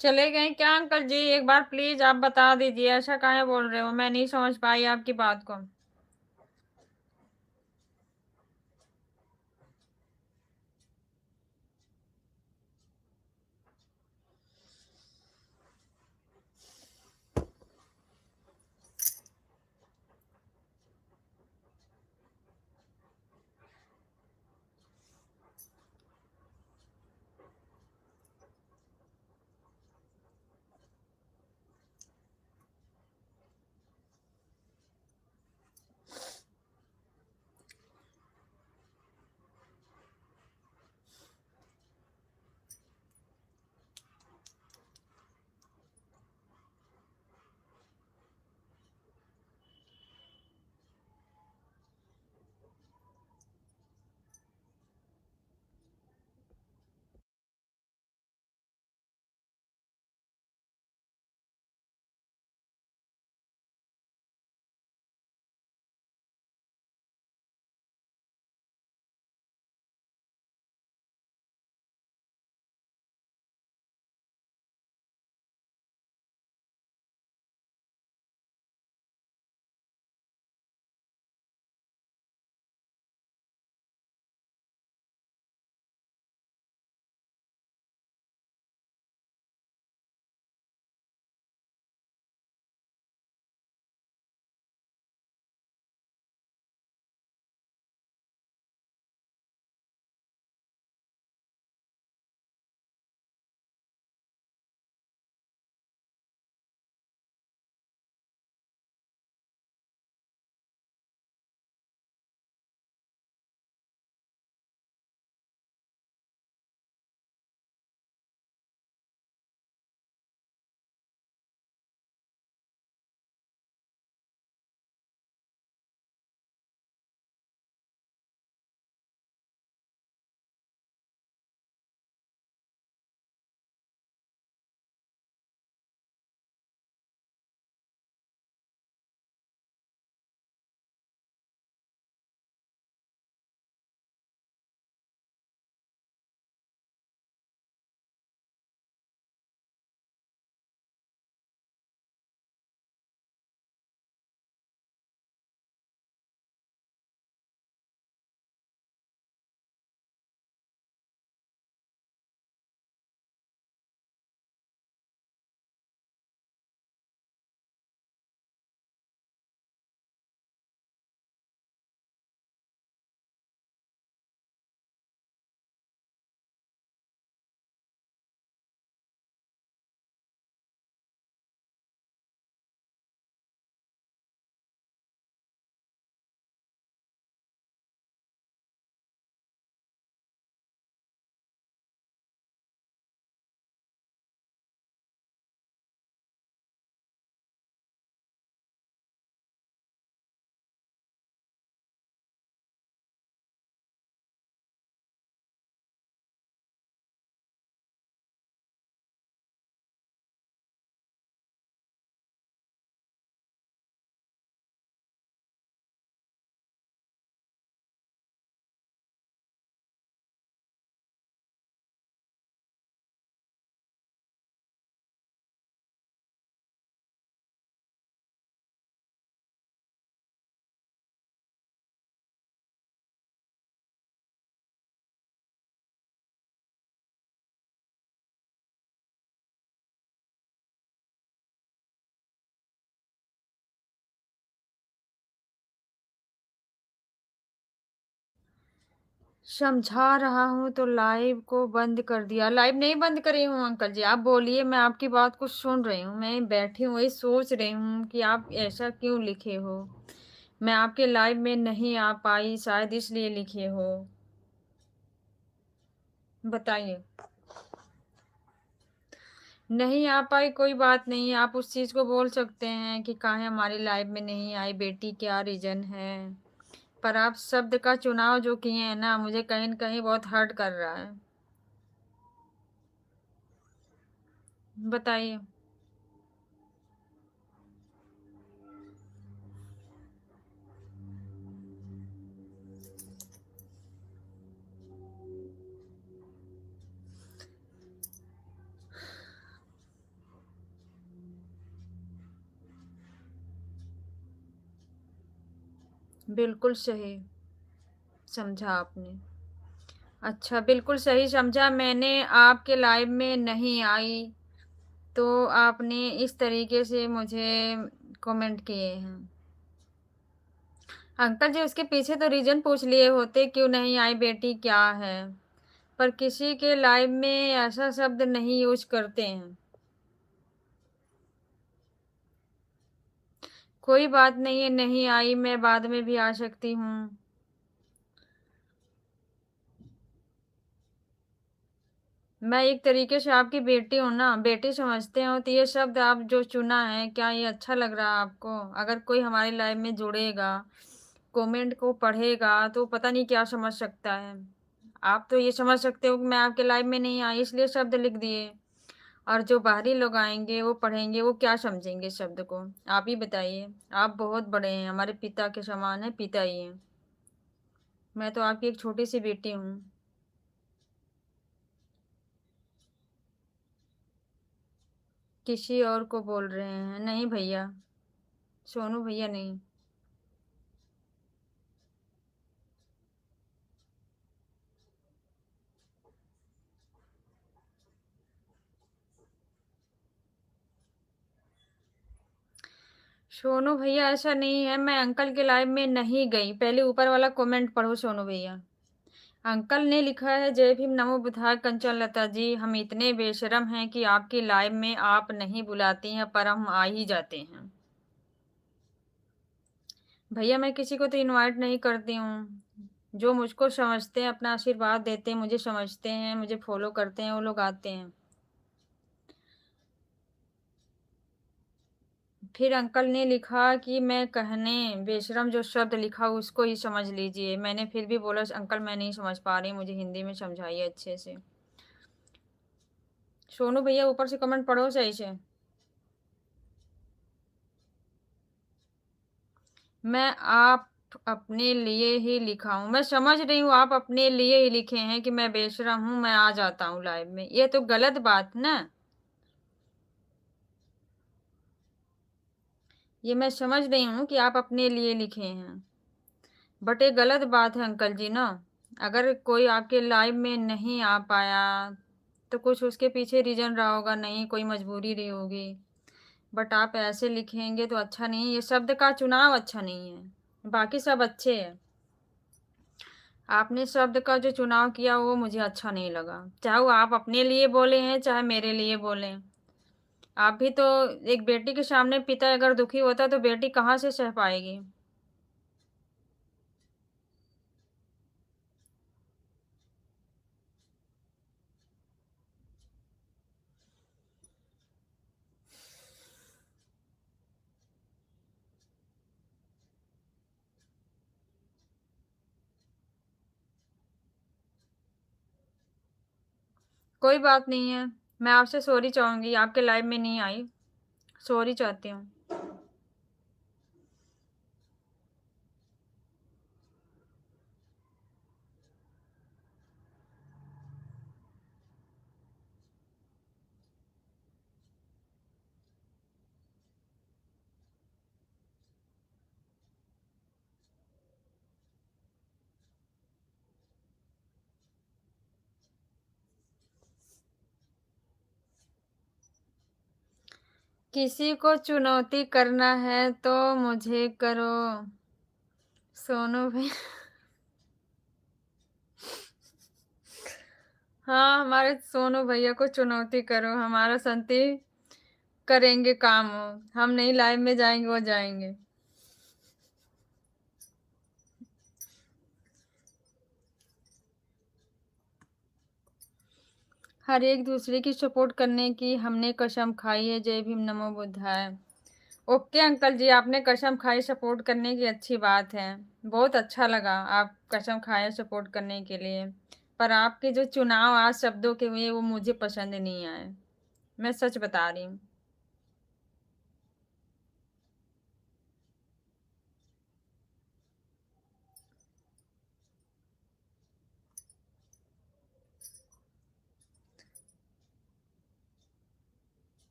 चले गए क्या अंकल जी? एक बार प्लीज आप बता दीजिए, ऐसा काहे बोल रहे हो? मैं नहीं समझ पाई आपकी बात को। समझा रहा हूँ तो लाइव को बंद कर दिया। लाइव नहीं बंद करी हूँ अंकल जी, आप बोलिए, मैं आपकी बात को सुन रही हूँ। मैं बैठी हूँ वही सोच रही हूँ कि आप ऐसा क्यों लिखे हो। मैं आपके लाइव में नहीं आ पाई, शायद इसलिए लिखे हो। बताइए। नहीं आ पाई कोई बात नहीं, आप उस चीज को बोल सकते हैं कि काहे हमारी लाइव में नहीं आई बेटी, क्या रीजन है। पर आप शब्द का चुनाव जो किए हैं ना, मुझे कहीं न कहीं बहुत हर्ट कर रहा है। बताइए। बिल्कुल सही समझा आपने। अच्छा, बिल्कुल सही समझा मैंने, आपके लाइव में नहीं आई, तो आपने इस तरीके से मुझे कमेंट किए हैं। अंकल जी उसके पीछे तो रीज़न पूछ लिए होते क्यों नहीं आई बेटी क्या है, पर किसी के लाइव में ऐसा शब्द नहीं यूज़ करते हैं। कोई बात नहीं है, नहीं आई, मैं बाद में भी आ सकती हूँ। मैं एक तरीके से आपकी बेटी हूँ ना, बेटी समझते हो, तो ये शब्द आप जो चुना है, क्या ये अच्छा लग रहा है आपको? अगर कोई हमारे लाइव में जुड़ेगा, कमेंट को पढ़ेगा, तो पता नहीं क्या समझ सकता है। आप तो ये समझ सकते हो कि मैं आपके लाइव में नहीं आई, इसलिए शब्द लिख दिए। और जो बाहरी लोग आएँगे, वो पढ़ेंगे, वो क्या समझेंगे इस शब्द को? आप ही बताइए। आप बहुत बड़े हैं, हमारे पिता के समान हैं, पिता ही हैं। मैं तो आपकी एक छोटी-सी बेटी हूँ। किसी और को बोल रहे हैं। नहीं भैया, सोनू भैया नहीं। सोनू भैया ऐसा नहीं है, मैं अंकल के लाइव में नहीं गई। पहले ऊपर वाला कमेंट पढ़ो सोनू भैया। अंकल ने लिखा है, जय भीम नमो बुधाय कंचन लता जी, हम इतने बेशरम हैं कि आपकी लाइव में आप नहीं बुलाती हैं, पर हम आ ही जाते हैं। भैया मैं किसी को तो इनवाइट नहीं करती हूँ। जो मुझको समझते हैं, अपना आशीर्वाद देते हैं, मुझे समझते हैं, मुझे फॉलो करते हैं, वो लोग आते हैं। फिर अंकल ने लिखा कि मैं कहने बेशरम, जो शब्द लिखा उसको ही समझ लीजिए। मैंने फिर भी बोला अंकल मैं नहीं समझ पा रही, मुझे हिंदी में समझाइए अच्छे से। सोनू भैया ऊपर से कमेंट पढ़ो सही से। मैं आप अपने लिए ही लिखा हूँ, मैं समझ रही हूँ, आप अपने लिए ही लिखे हैं कि मैं बेशरम हूँ, मैं आ जाता हूँ लाइव में, ये तो गलत बात ना। ये मैं समझ रही हूँ कि आप अपने लिए लिखे हैं, बट ये गलत बात है अंकल जी ना। अगर कोई आपके लाइव में नहीं आ पाया, तो कुछ उसके पीछे रीज़न रहा होगा, नहीं कोई मजबूरी रही होगी। बट आप ऐसे लिखेंगे तो अच्छा नहीं है, ये शब्द का चुनाव अच्छा नहीं है। बाकी सब अच्छे हैं, आपने शब्द का जो चुनाव किया वो मुझे अच्छा नहीं लगा। चाहे वो आप अपने लिए बोले हैं, चाहे मेरे लिए बोले। आप भी तो एक बेटी के सामने पिता अगर दुखी होता तो बेटी कहाँ से सह पाएगी? कोई बात नहीं है, मैं आपसे सॉरी चाहूँगी, आपके लाइव में नहीं आई, सॉरी चाहती हूँ। किसी को चुनौती करना है तो मुझे करो। सोनू भाई हाँ, हमारे सोनू भैया को चुनौती करो, हमारा संति करेंगे काम वो। हम नहीं लाइव में जाएंगे, वो जाएंगे। हर एक दूसरे की सपोर्ट करने की हमने कसम खाई है, जय भीम नमो बुद्धाय। ओके अंकल जी, आपने कसम खाई सपोर्ट करने की, अच्छी बात है। बहुत अच्छा लगा आप कसम खाए सपोर्ट करने के लिए। पर आपके जो चुनाव आज शब्दों के हुए वो मुझे पसंद नहीं आए, मैं सच बता रही हूँ।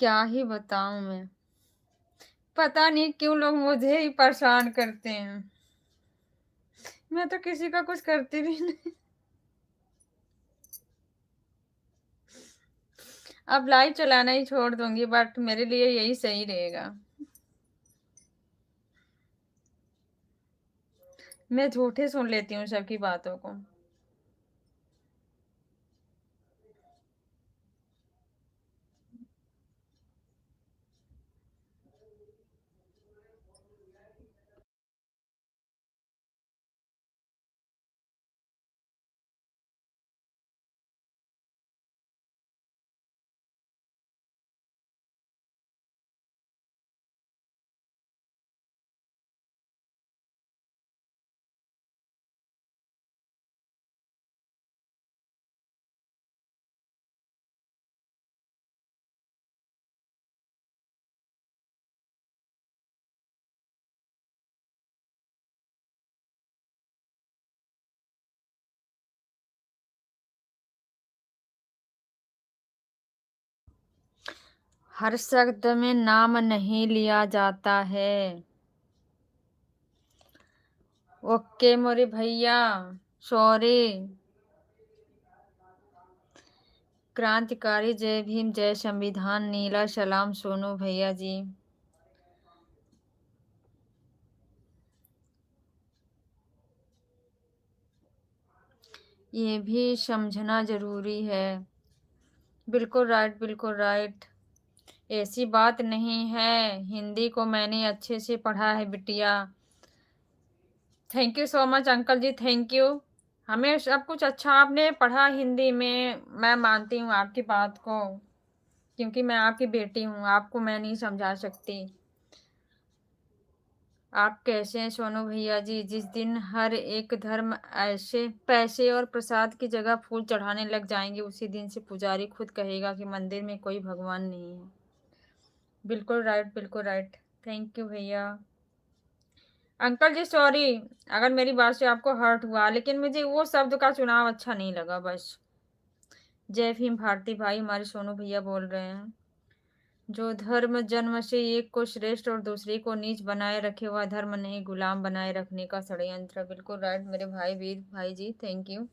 क्या ही बताऊं मैं। पता नहीं क्यों लोग मुझे ही परेशान करते हैं। मैं तो किसी का कुछ करती भी नहीं। अब लाइव चलाना ही छोड़ दूंगी, बट मेरे लिए यही सही रहेगा। मैं झूठे सुन लेती हूँ सबकी बातों को। हर शब्द में नाम नहीं लिया जाता है। ओके मोरे भैया। सॉरी। क्रांतिकारी जय भीम जय संविधान नीला सलाम सोनू भैया जी। ये भी समझना जरूरी है। बिल्कुल राइट, बिल्कुल राइट। ऐसी बात नहीं है, हिंदी को मैंने अच्छे से पढ़ा है बिटिया। Thank you so much uncle ji, thank you. हमें सब कुछ अच्छा आपने पढ़ा हिंदी में, मैं मानती हूँ आपकी बात को। क्योंकि मैं आपकी बेटी हूँ, आपको मैं नहीं समझा सकती। आप कैसे हैं सोनू भैया जी? जिस दिन हर एक धर्म ऐसे पैसे और प्रसाद की जगह फूल चढ़ाने लग जाएंगे, उसी दिन से पुजारी खुद कहेगा कि मंदिर में कोई भगवान नहीं है। बिल्कुल राइट, बिल्कुल राइट। थैंक यू भैया। अंकल जी सॉरी अगर मेरी बात से आपको हर्ट हुआ, लेकिन मुझे वो शब्द का चुनाव अच्छा नहीं लगा बस। जय भीम भारती भाई, हमारे सोनू भैया बोल रहे हैं। जो धर्म जन्म से एक को श्रेष्ठ और दूसरे को नीच बनाए रखे, वह धर्म नहीं गुलाम बनाए रखने का षड्यंत्र। बिल्कुल राइट मेरे भाई वीर भाई जी, थैंक यू।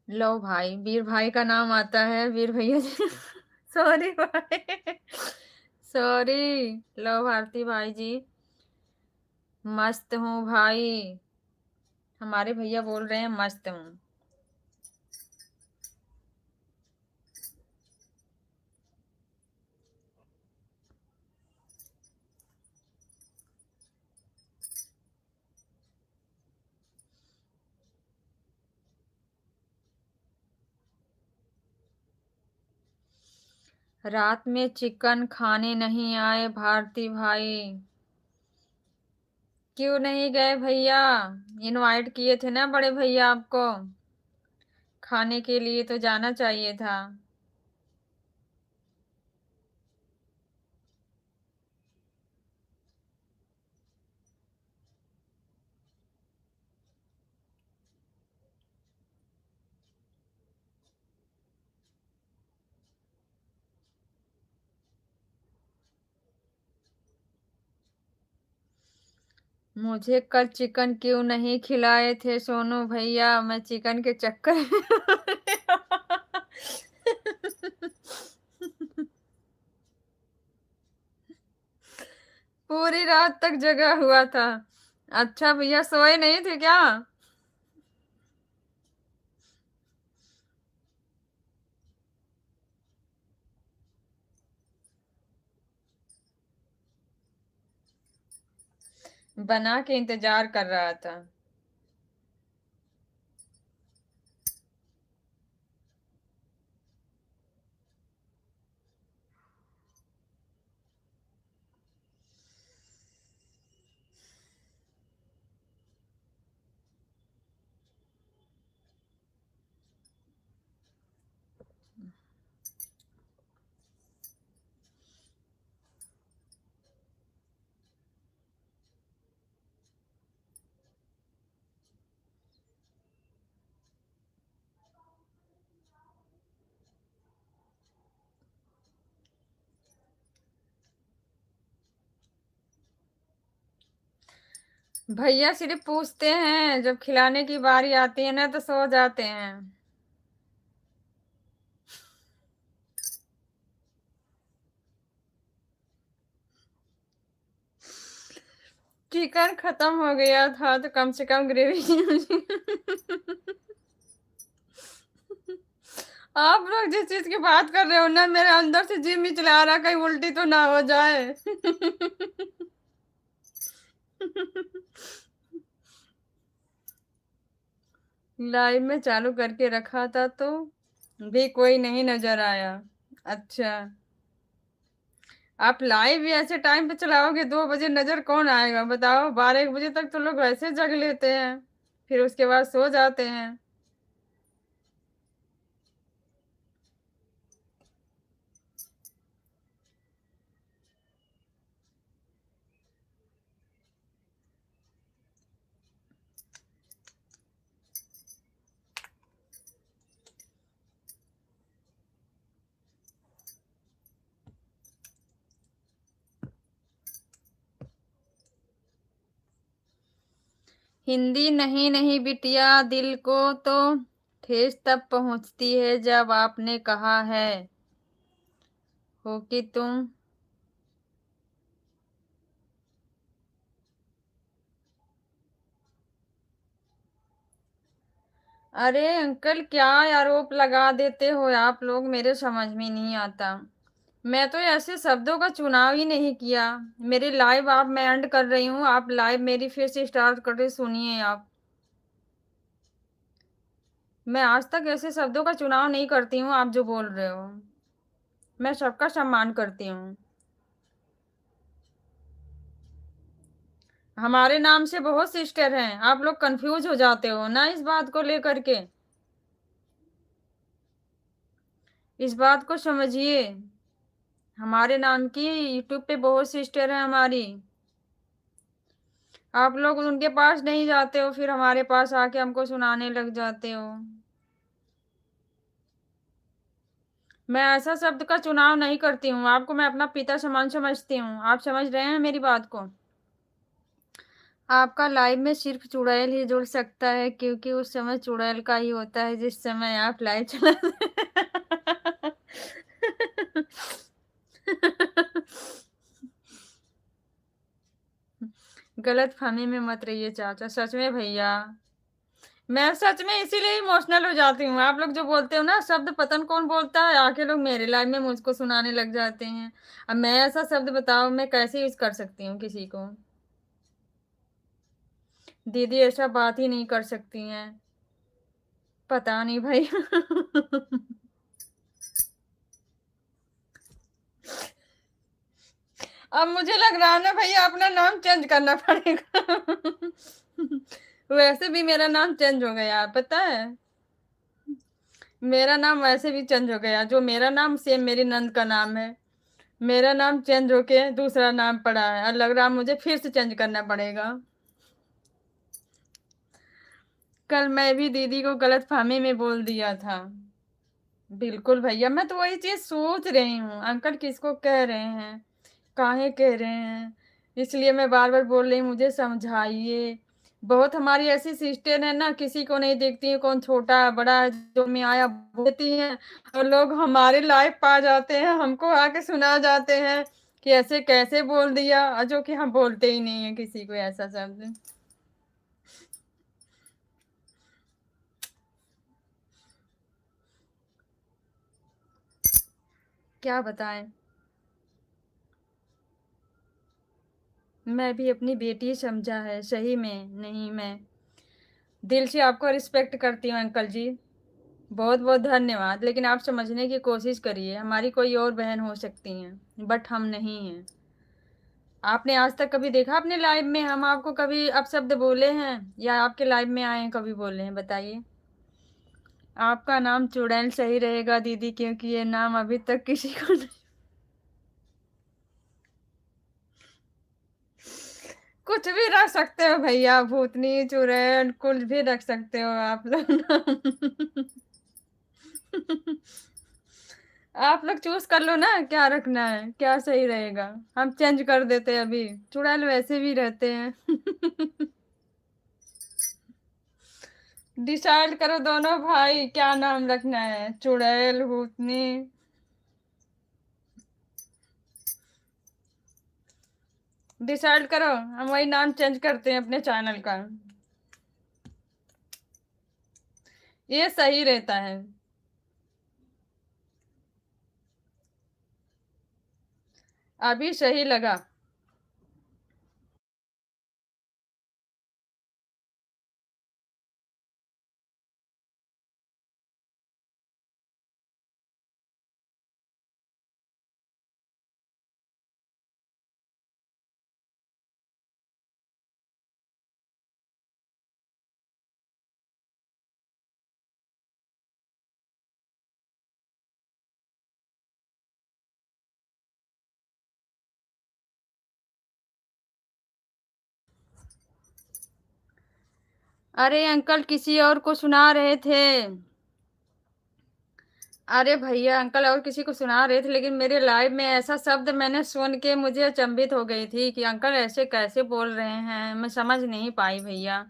लो भाई, वीर भाई का नाम आता है वीर भैया जी। सॉरी भाई, सॉरी। लो भारती भाई जी। मस्त हूँ भाई। हमारे भैया बोल रहे हैं मस्त हूँ। रात में चिकन खाने नहीं आए भारती भाई? क्यों नहीं गए भैया? इनवाइट किए थे ना बड़े भैया आपको, खाने के लिए तो जाना चाहिए था। मुझे कल चिकन क्यों नहीं खिलाए थे सोनू भैया? मैं चिकन के चक्कर में पूरी रात तक जगा हुआ था। अच्छा भैया सोए नहीं थे क्या? बना के इंतजार कर रहा था। भैया सिर्फ पूछते हैं, जब खिलाने की बारी आती है ना तो सो जाते हैं। चिकन खत्म हो गया था तो कम से कम ग्रेवी। आप लोग जिस चीज की बात कर रहे हो ना, मेरे अंदर से जी मिचला रहा, कहीं उल्टी तो ना हो जाए। लाइव में चालू करके रखा था तो भी कोई नहीं नजर आया। अच्छा, आप लाइव भी ऐसे टाइम पे चलाओगे 2 बजे, नजर कौन आएगा बताओ? 12 1 बजे तक तो लोग वैसे जग लेते हैं, फिर उसके बाद सो जाते हैं। हिंदी नहीं नहीं बिटिया, दिल को तो ठेस तब पहुंचती है जब आपने कहा है हो कि तुम। अरे अंकल, क्या आरोप लगा देते हो आप लोग, मेरे समझ में नहीं आता। मैं तो ऐसे शब्दों का चुनाव ही नहीं किया। मेरी लाइव आप, मैं एंड कर रही हूँ, आप लाइव मेरी फिर से स्टार्ट कर रहे, सुनिए आप। मैं आज तक ऐसे शब्दों का चुनाव नहीं करती हूँ, आप जो बोल रहे हो। मैं सबका सम्मान करती हूँ। हमारे नाम से बहुत सिस्टर हैं, आप लोग कंफ्यूज हो जाते हो ना इस बात को लेकर के। इस बात को समझिए। हमारे नाम की यूट्यूब पे बहुत सिस्टर है हमारी। आप लोग उनके पास नहीं जाते हो, फिर हमारे पास आके हमको सुनाने लग जाते हो। मैं ऐसा शब्द का चुनाव नहीं करती हूँ, आपको मैं अपना पिता समान समझती हूँ, आप समझ रहे हैं मेरी बात को? आपका लाइव में सिर्फ चुड़ैल ही जुड़ सकता है, क्योंकि उस समय चुड़ैल का ही होता है जिस समय आप लाइव चला। गलत फहमी में मत रहिए चाचा, सच में भैया। मैं सच में इसीलिए इमोशनल हो जाती हूँ। आप लोग जो बोलते हो ना, शब्द पतन कौन बोलता है, आके लोग मेरे लाइव में मुझको सुनाने लग जाते हैं। अब मैं ऐसा शब्द बताओ, मैं कैसे यूज कर सकती हूँ किसी को? दीदी ऐसा बात ही नहीं कर सकती हैं। पता नहीं भाई। अब मुझे लग रहा है ना भैया, अपना नाम चेंज करना पड़ेगा। वैसे भी मेरा नाम चेंज हो गया, पता है? मेरा नाम वैसे भी चेंज हो गया, जो मेरा नाम सेम मेरी नंद का नाम है। मेरा नाम चेंज होके दूसरा नाम पड़ा है, और लग रहा है मुझे फिर से चेंज करना पड़ेगा। कल मैं भी दीदी को गलत फहमी में बोल दिया था। बिल्कुल भैया, मैं तो वही चीज सोच रही हूँ, अंकल किसको कह रहे हैं, काहे कह रहे हैं। इसलिए मैं बार बार बोल रही हूँ, मुझे समझाइए। बहुत हमारी ऐसी सिस्टर है ना, किसी को नहीं देखती है कौन छोटा है बड़ा है, जो में आया बोलती हैं। और लोग हमारे लाइफ पा जाते हैं, हमको आके सुना जाते हैं कि ऐसे कैसे बोल दिया, और जो कि हम बोलते ही नहीं है किसी को ऐसा शब्द। क्या बताएं। मैं भी अपनी बेटी समझा है, सही में नहीं, मैं दिल से आपको रिस्पेक्ट करती हूँ अंकल जी। बहुत बहुत धन्यवाद, लेकिन आप समझने की कोशिश करिए, हमारी कोई और बहन हो सकती हैं, बट हम नहीं हैं। आपने आज तक कभी देखा अपने लाइव में हम आपको कभी अपशब्द बोले हैं, या आपके लाइव में आए हैं कभी बोले हैं, बताइए? आपका नाम चुड़ैल सही रहेगा दीदी, क्योंकि ये नाम अभी तक किसी को नहीं। कुछ भी रख सकते हो भैया, भूतनी चुड़ैल कुछ भी रख सकते हो आप लोग नाम। आप लोग चूज कर लो ना, क्या रखना है, क्या सही रहेगा। हम चेंज कर देते हैं, अभी चुड़ैल वैसे भी रहते हैं। डिसाइड करो दोनों भाई क्या नाम रखना है, चुड़ैल, भूतनी। डिसाइड करो, हम वही नाम चेंज करते हैं अपने चैनल का। ये सही रहता है। अभी सही लगा। अरे अंकल किसी और को सुना रहे थे। अरे भैया अंकल और किसी को सुना रहे थे, लेकिन मेरे लाइव में ऐसा शब्द मैंने सुन के मुझे अचंभित हो गई थी कि अंकल ऐसे कैसे बोल रहे हैं, मैं समझ नहीं पाई भैया।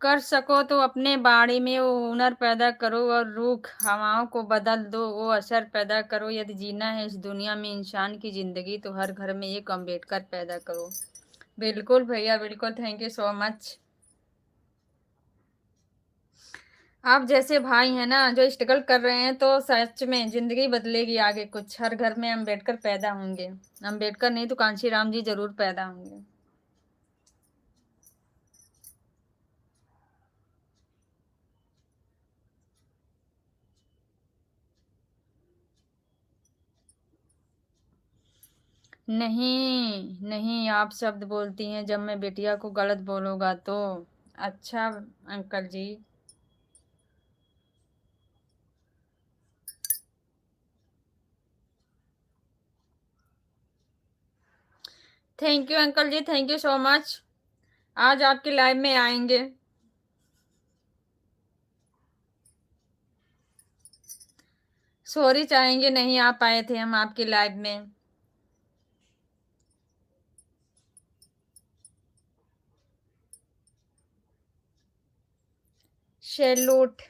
कर सको तो अपने बाड़ी में वो हुनर पैदा करो और रूख हवाओं को बदल दो, वो असर पैदा करो। यदि जीना है इस दुनिया में इंसान की जिंदगी तो हर घर में एक अम्बेडकर पैदा करो। बिल्कुल भैया बिल्कुल, थैंक यू सो मच। आप जैसे भाई हैं ना जो स्ट्रगल कर रहे हैं, तो सच में जिंदगी बदलेगी आगे, कुछ हर घर में अम्बेडकर पैदा होंगे। अम्बेडकर नहीं तो कांशी राम जी जरूर पैदा होंगे। नहीं नहीं, आप शब्द बोलती हैं जब मैं बेटिया को गलत बोलूंगा तो। अच्छा uncle ji. Thank you uncle ji, thank you so much. आज आपकी लाइव में आएंगे। सॉरी चाहेंगे, नहीं आ पाए थे हम आपकी लाइव में। सैल्यूट।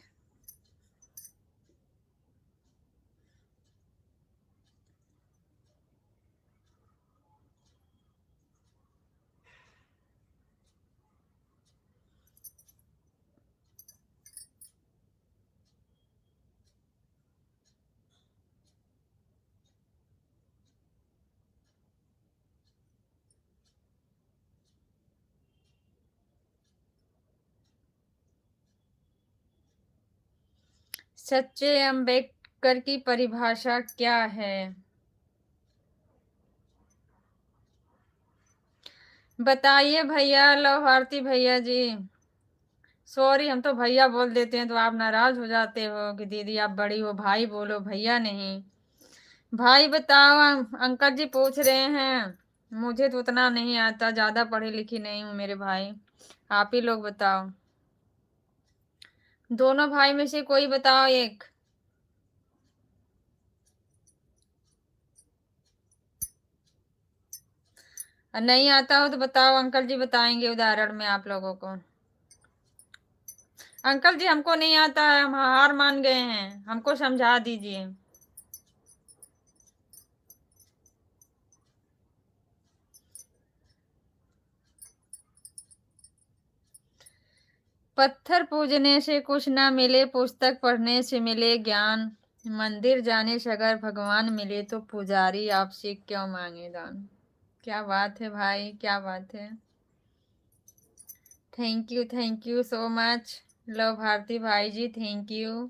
सच्चे अम्बेडकर की परिभाषा क्या है? बताइए भैया, लव भारती भैया जी। सॉरी, हम तो भैया बोल देते हैं तो आप नाराज हो जाते हो कि दीदी आप बड़ी हो, भाई बोलो भैया नहीं। भाई बताओ, अंकल जी पूछ रहे हैं। मुझे तो उतना नहीं आता, ज्यादा पढ़ी लिखी नहीं हूँ मेरे भाई। आप ही लोग बताओ। दोनों भाई में से कोई बताओ एक। नहीं आता हो तो बताओ, अंकल जी बताएंगे उदाहरण में आप लोगों को। अंकल जी हमको नहीं आता है, हम हार मान गए हैं, हमको समझा दीजिए। पत्थर पूजने से कुछ ना मिले, पुस्तक पढ़ने से मिले ज्ञान। मंदिर जाने से अगर भगवान मिले तो पुजारी आपसे क्यों मांगे दान। क्या बात है भाई, क्या बात है। Thank you so much. Lav Bharti भाई जी, थैंक यू।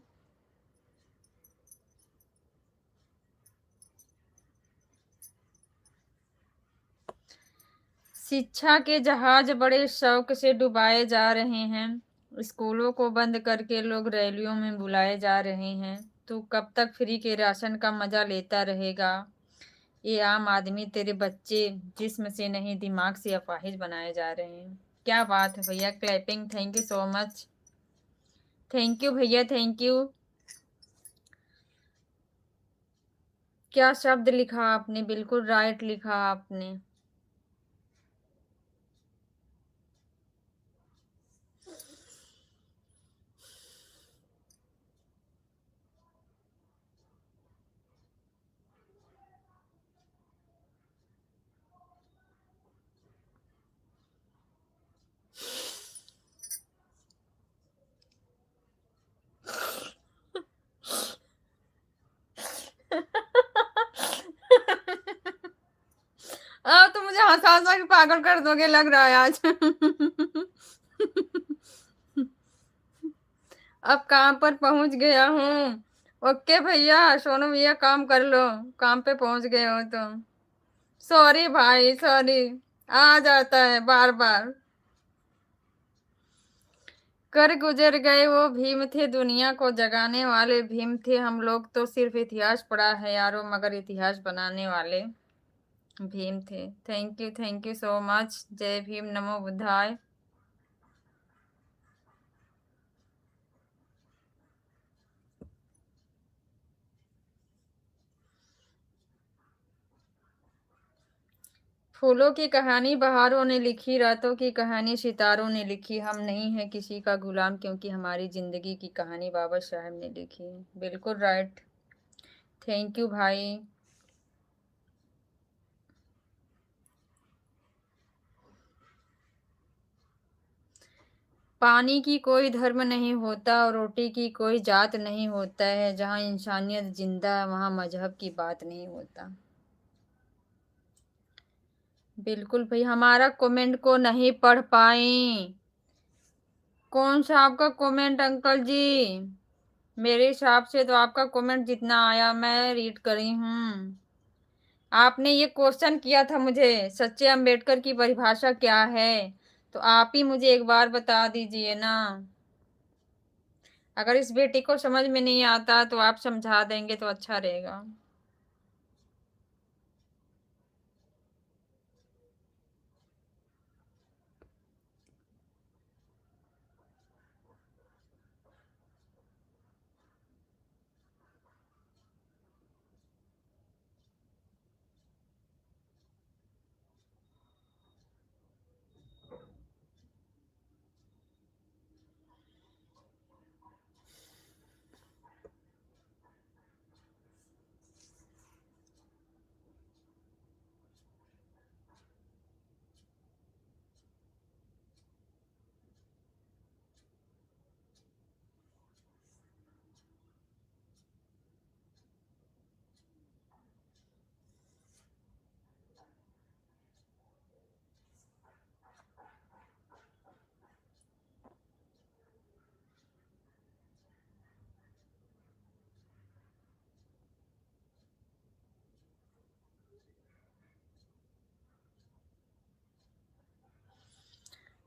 शिक्षा के जहाज बड़े शौक से डुबाए जा रहे हैं, स्कूलों को बंद करके लोग रैलियों में बुलाए जा रहे हैं। तू कब तक फ्री के राशन का मजा लेता रहेगा? ये आम आदमी तेरे बच्चे जिस्म से नहीं दिमाग से अपाहिज बनाए जा रहे हैं। क्या बात है भैया, clapping, thank you so much. Thank you भैया, थैंक यू। क्या शब्द लिखा आपने, बिल्कुल राइट लिखा आपने। हंसा हंसा के पागल कर दोगे लग रहा है आज। अब काम पर पहुंच गया हूँ। ओके भैया, सोनू भैया काम कर लो, काम पे पहुंच गए हो तुम। सॉरी भाई, सॉरी। आ जाता है बार बार। कर गुजर गए वो भीम थे, दुनिया को जगाने वाले भीम थे। हम लोग तो सिर्फ इतिहास पढ़ा है यारो, मगर इतिहास बनाने वाले भीम थे। Thank you so much. जय भीम, नमो बुद्धाय। फूलों की कहानी बहारों ने लिखी, रातों की कहानी सितारों ने लिखी। हम नहीं है किसी का गुलाम, क्योंकि हमारी जिंदगी की कहानी बाबा साहब ने लिखी है। बिल्कुल राइट। थैंक यू भाई। पानी की कोई धर्म नहीं होता और रोटी की कोई जात नहीं होता है। जहाँ इंसानियत जिंदा है वहाँ मजहब की बात नहीं होता। बिल्कुल भाई, हमारा कमेंट को नहीं पढ़ पाई। कौन सा आपका कमेंट अंकल जी? मेरे हिसाब से तो आपका कमेंट जितना आया मैं रीड करी हूँ। आपने ये क्वेश्चन किया था मुझे, सच्चे अम्बेडकर की परिभाषा क्या है? तो आप ही मुझे एक बार बता दीजिए ना। अगर इस बेटी को समझ में नहीं आता तो आप समझा देंगे तो अच्छा रहेगा।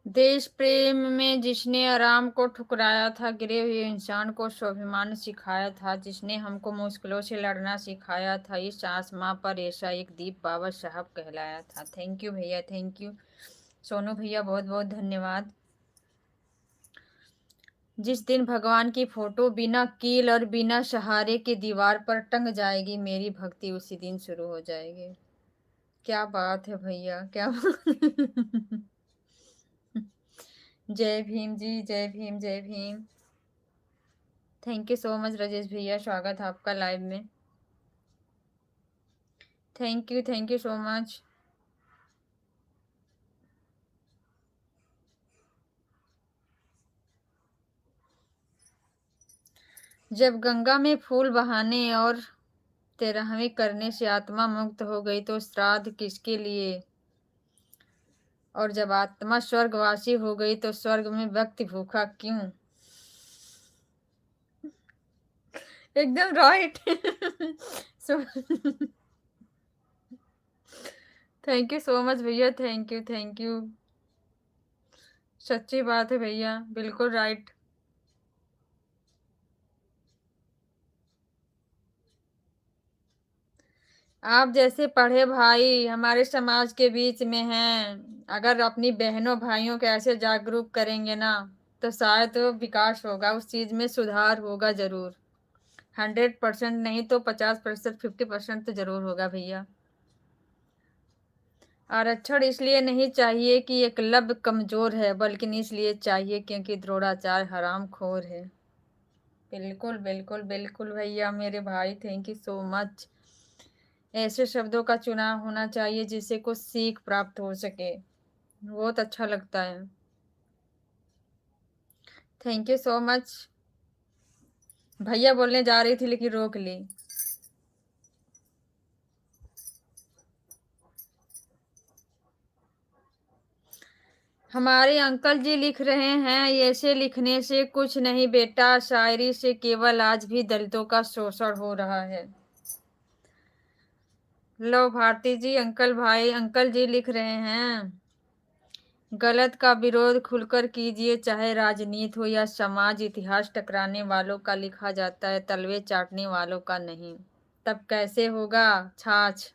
देश प्रेम में जिसने आराम को ठुकराया था, गिरे हुए इंसान को स्वाभिमान सिखाया था, जिसने हमको मुश्किलों से लड़ना सिखाया था, इस आसमां पर ऐसा एक दीप बाबा साहब कहलाया था। थैंक यू भैया, थैंक यू सोनू भैया, बहुत बहुत धन्यवाद। जिस दिन भगवान की फोटो बिना कील और बिना सहारे के दीवार पर टंग जाएगी, मेरी भक्ति उसी दिन शुरू हो जाएगी। क्या बात है भैया, क्या जय भीम जी, जय भीम, जय Bhim. Thank you so much Rajesh भैया, स्वागत है आपका लाइव में। Thank you so much. जब गंगा में फूल बहाने और तेरहवीं करने से आत्मा मुक्त हो गई, तो श्राद्ध किसके लिए? और जब आत्मा स्वर्गवासी हो गई, तो स्वर्ग में व्यक्ति भूखा क्यों? एकदम right. Thank you so much भैया, थैंक यू। सच्ची बात है भैया, बिल्कुल राइट। आप जैसे पढ़े भाई हमारे समाज के बीच में हैं, अगर अपनी बहनों भाइयों को ऐसे जागरूक करेंगे ना, तो शायद तो विकास होगा, उस चीज में सुधार होगा जरूर। 100% नहीं तो 50%, 50% तो जरूर होगा भैया। आरक्षण इसलिए नहीं चाहिए कि एकलव्य कमजोर है, बल्कि इसलिए चाहिए क्योंकि द्रोणाचार्य हरामखोर है। बिल्कुल बिल्कुल बिल्कुल भैया मेरे भाई, थैंक यू सो मच। ऐसे शब्दों का चुनाव होना चाहिए जिससे कुछ सीख प्राप्त हो सके, बहुत अच्छा लगता है। Thank you so much. भैया बोलने जा रही थी लेकिन रोक ली। हमारे अंकल जी लिख रहे हैं, ऐसे लिखने से कुछ नहीं बेटा, शायरी से केवल आज भी दलितों का शोषण हो रहा है। लो भारती जी, अंकल जी लिख रहे हैं, गलत का विरोध खुलकर कीजिए, चाहे राजनीति हो या समाज, इतिहास टकराने वालों का लिखा जाता है, तलवे चाटने वालों का नहीं। तब कैसे होगा छाछ।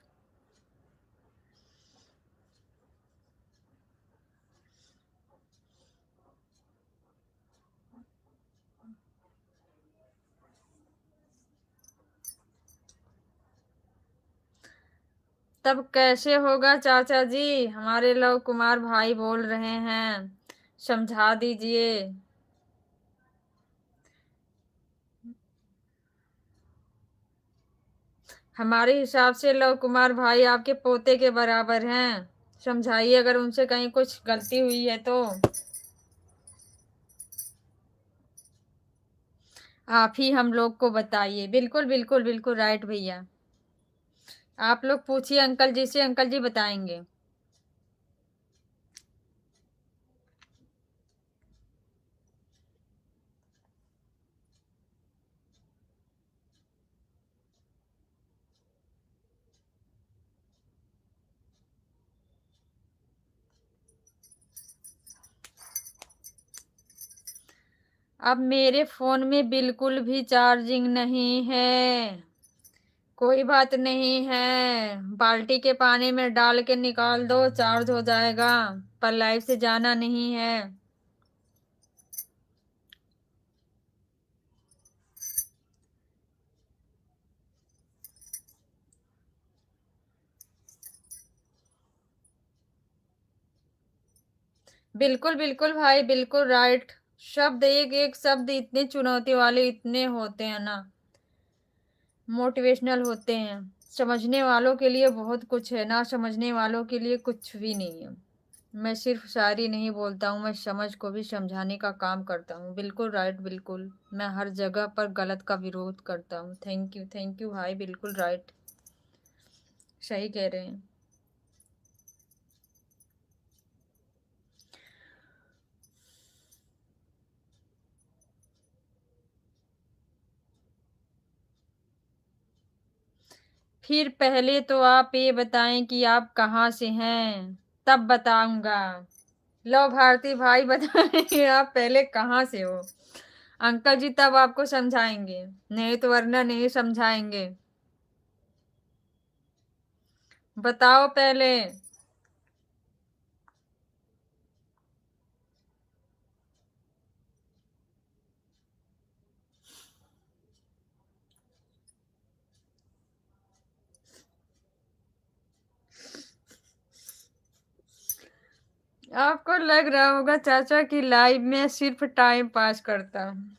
तब कैसे होगा चाचा जी, हमारे लव कुमार भाई बोल रहे हैं, समझा दीजिए। हमारे हिसाब से लव कुमार भाई आपके पोते के बराबर हैं, समझाइए अगर उनसे कहीं कुछ गलती हुई है तो। आप ही हम लोग को बताइए। बिल्कुल बिल्कुल बिल्कुल राइट भैया। आप लोग पूछिए अंकल जी से, अंकल जी बताएंगे। अब मेरे फोन में बिल्कुल भी चार्जिंग नहीं है। कोई बात नहीं है, बाल्टी के पानी में डाल के निकाल दो, चार्ज हो जाएगा। पर लाइव से जाना नहीं है। बिल्कुल बिल्कुल भाई, बिल्कुल राइट। शब्द एक एक शब्द इतने चुनौती वाले इतने होते हैं ना, मोटिवेशनल होते हैं। समझने वालों के लिए बहुत कुछ है, ना समझने वालों के लिए कुछ भी नहीं है। मैं सिर्फ शायरी नहीं बोलता हूँ, मैं समझ को भी समझाने का काम करता हूँ। बिल्कुल राइट, बिल्कुल। मैं हर जगह पर गलत का विरोध करता हूँ। थैंक यू भाई, बिल्कुल राइट। सही कह रहे हैं। फिर पहले तो आप ये बताएं कि आप कहाँ से हैं, तब बताऊंगा। लो भारती भाई बताएं आप पहले कहाँ से हो, अंकल जी तब आपको समझाएंगे, नहीं तो वरना नहीं समझाएंगे। बताओ पहले। आपको लग रहा होगा चाचा कि लाइव में सिर्फ टाइम पास करता हूँ।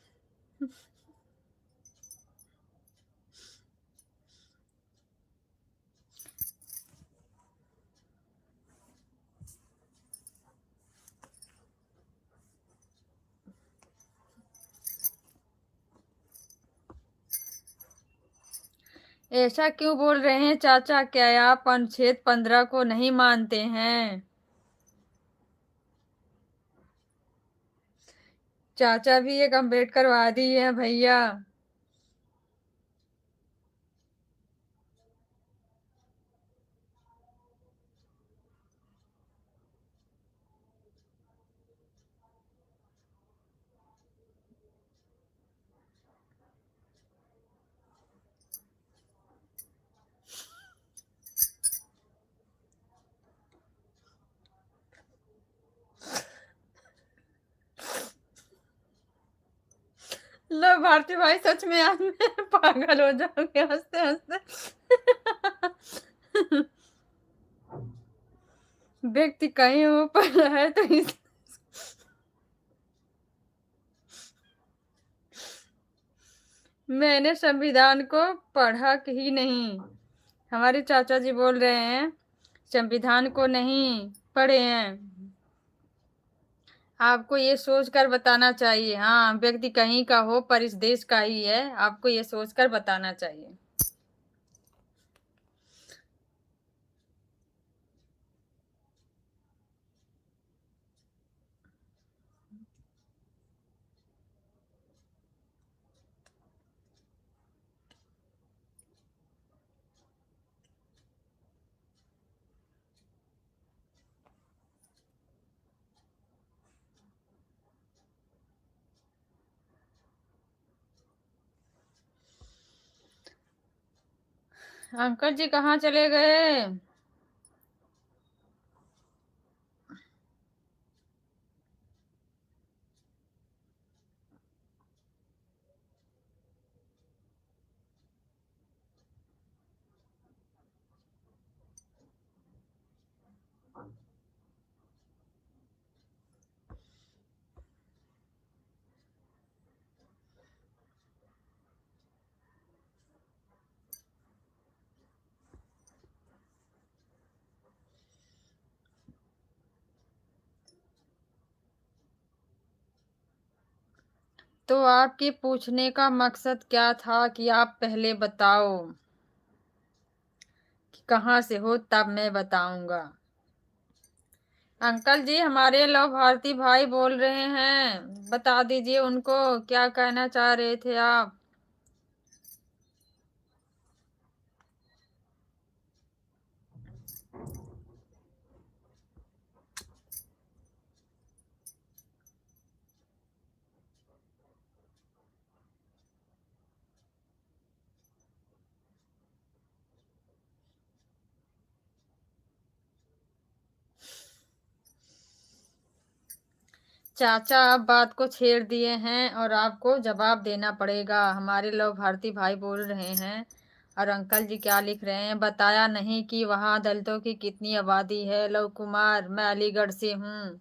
ऐसा क्यों बोल रहे हैं चाचा, क्या आप अनुच्छेद 15 को नहीं मानते हैं? चाचा भी एक अम्बेडकरवादी है भैया। लो भारती भाई, सच में आज मैं पागल हो जाऊंगी हंसते हंसते। व्यक्ति कहीं ऊपर है तो मैंने संविधान को पढ़ा ही नहीं। हमारे चाचा जी बोल रहे हैं संविधान को नहीं पढ़े हैं। आपको ये सोच कर बताना चाहिए, हाँ व्यक्ति कहीं का हो पर इस देश का ही है, आपको ये सोच कर बताना चाहिए। अंकल जी कहाँ चले गए? तो आपके पूछने का मकसद क्या था कि आप पहले बताओ कि कहाँ से हो, तब मैं बताऊंगा। अंकल जी हमारे लव भारती भाई बोल रहे हैं, बता दीजिए उनको क्या कहना चाह रहे थे आप। चाचा आप बात को छेड़ दिए हैं और आपको जवाब देना पड़ेगा। हमारे लव भारती भाई बोल रहे हैं। और अंकल जी क्या लिख रहे हैं, बताया नहीं कि वहाँ दलितों की कितनी आबादी है। लव कुमार, मैं अलीगढ़ से हूँ।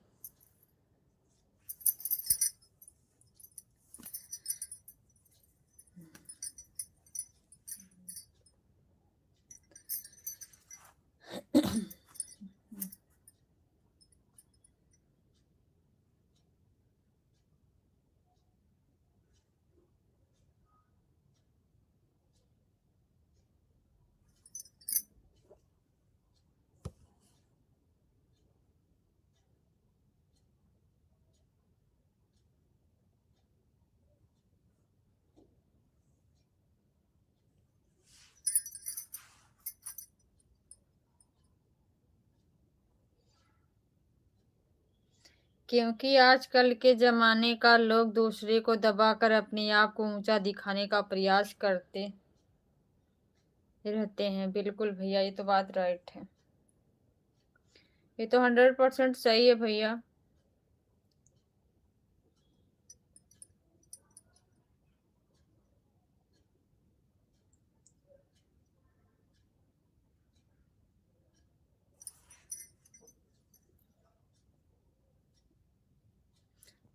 क्योंकि आजकल के जमाने का लोग दूसरे को दबाकर अपने आप को ऊंचा दिखाने का प्रयास करते रहते हैं। बिल्कुल भैया, ये तो बात राइट है। ये तो 100% सही है भैया।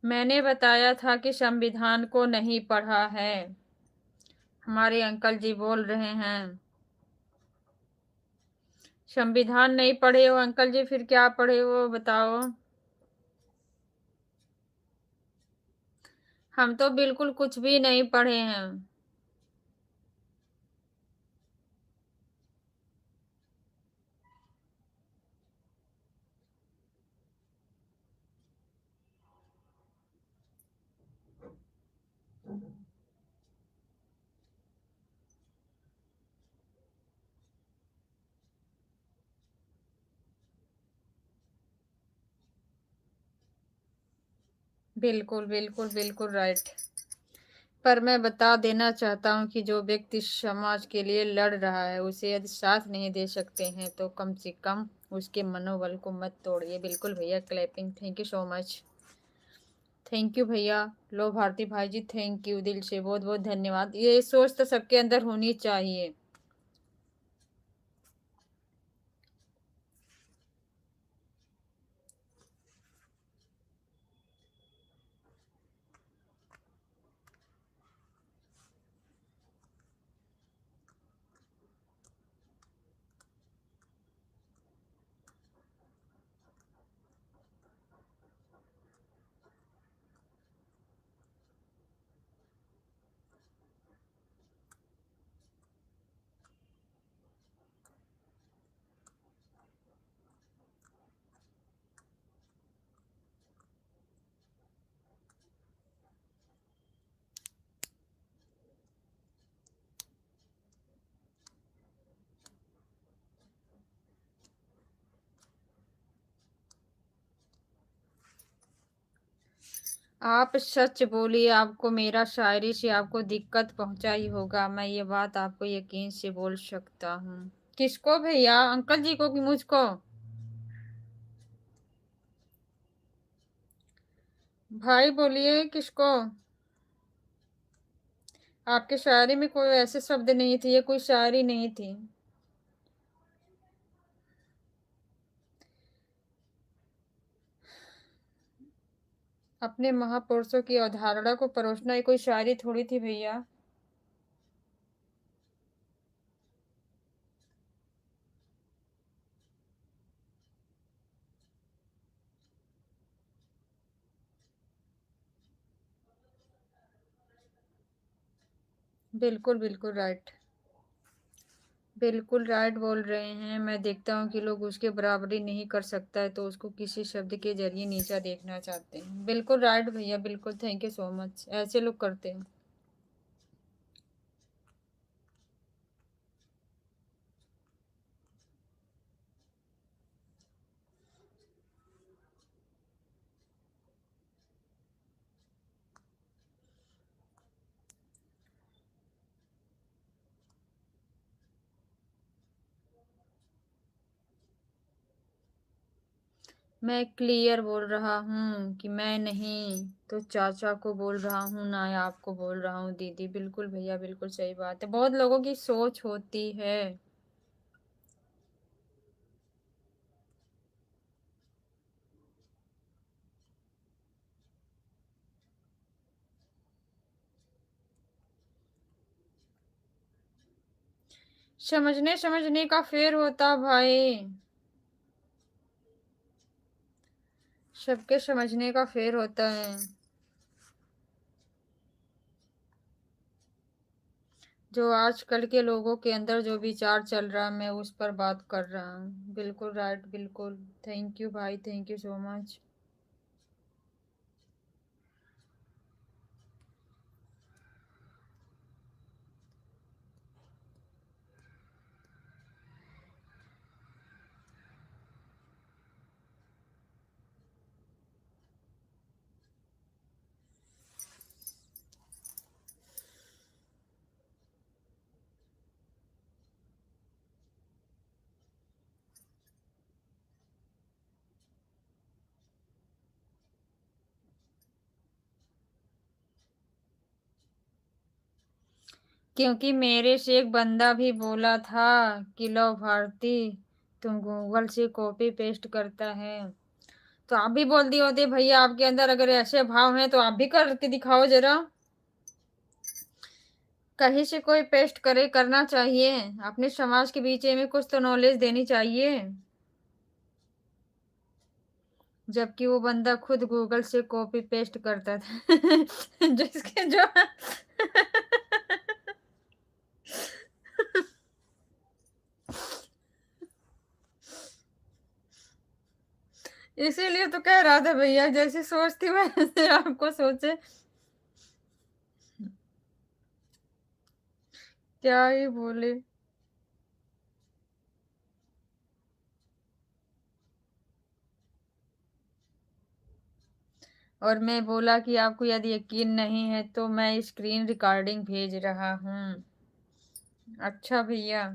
मैंने बताया था कि संविधान को नहीं पढ़ा है। हमारे अंकल जी बोल रहे हैं संविधान नहीं पढ़े हो अंकल जी, फिर क्या पढ़े हो बताओ। हम तो बिल्कुल कुछ भी नहीं पढ़े हैं। बिल्कुल बिल्कुल बिल्कुल राइट। पर मैं बता देना चाहता हूँ कि जो व्यक्ति समाज के लिए लड़ रहा है, उसे यदि साथ नहीं दे सकते हैं तो कम से कम उसके मनोबल को मत तोड़िए। बिल्कुल भैया, clapping, thank you so much. Thank you भैया। लो भारती भाई जी, थैंक यू दिल से, बहुत बहुत धन्यवाद। ये सोच तो सबके अंदर होनी चाहिए। आप सच बोलिए, आपको मेरा शायरी से आपको दिक्कत पहुंचा ही होगा। मैं ये बात आपको यकीन से बोल सकता हूँ। किसको भैया, अंकल जी को कि मुझको? भाई बोलिए किसको? आपके शायरी में कोई ऐसे शब्द नहीं थे, ये कोई शायरी नहीं थी। अपने महापुरुषों की अवधारणा को परोसना ये कोई शायरी थोड़ी थी भैया। बिल्कुल बिल्कुल राइट। बिल्कुल राइट बोल रहे हैं। मैं देखता हूँ कि लोग उसके बराबरी नहीं कर सकता है तो उसको किसी शब्द के जरिए नीचा देखना चाहते हैं। बिल्कुल राइट भैया, बिल्कुल, थैंक यू सो मच। ऐसे लोग करते हैं। मैं क्लियर बोल रहा हूँ कि मैं नहीं तो चाचा को बोल रहा हूँ, ना आपको बोल रहा हूँ दीदी। बिल्कुल भैया, बिल्कुल सही बात है। बहुत लोगों की सोच होती है। समझने समझने का फेर होता भाई। सबके समझने का फेर होता है। जो आजकल के लोगों के अंदर जो विचार चल रहा है, मैं उस पर बात कर रहा हूँ। बिल्कुल राइट, बिल्कुल। थैंक यू भाई, थैंक यू सो मच। क्योंकि मेरे से एक बंदा भी बोला था कि लो भारती, तुम गूगल से कॉपी पेस्ट करता है, तो आप भी बोल दिए होते भैया, आपके अंदर अगर ऐसे भाव हैं तो आप भी करके दिखाओ जरा। कहीं से कोई पेस्ट करे, करना चाहिए। अपने समाज के बीच में कुछ तो नॉलेज देनी चाहिए। जबकि वो बंदा खुद गूगल से कॉपी पेस्ट करता था जिसके जो इसीलिए तो कह रहा था भैया, जैसी सोच थी वैसे आपको सोचे। क्या ही बोले। और मैं बोला कि आपको यदि यकीन नहीं है तो मैं स्क्रीन रिकॉर्डिंग भेज रहा हूँ। अच्छा भैया।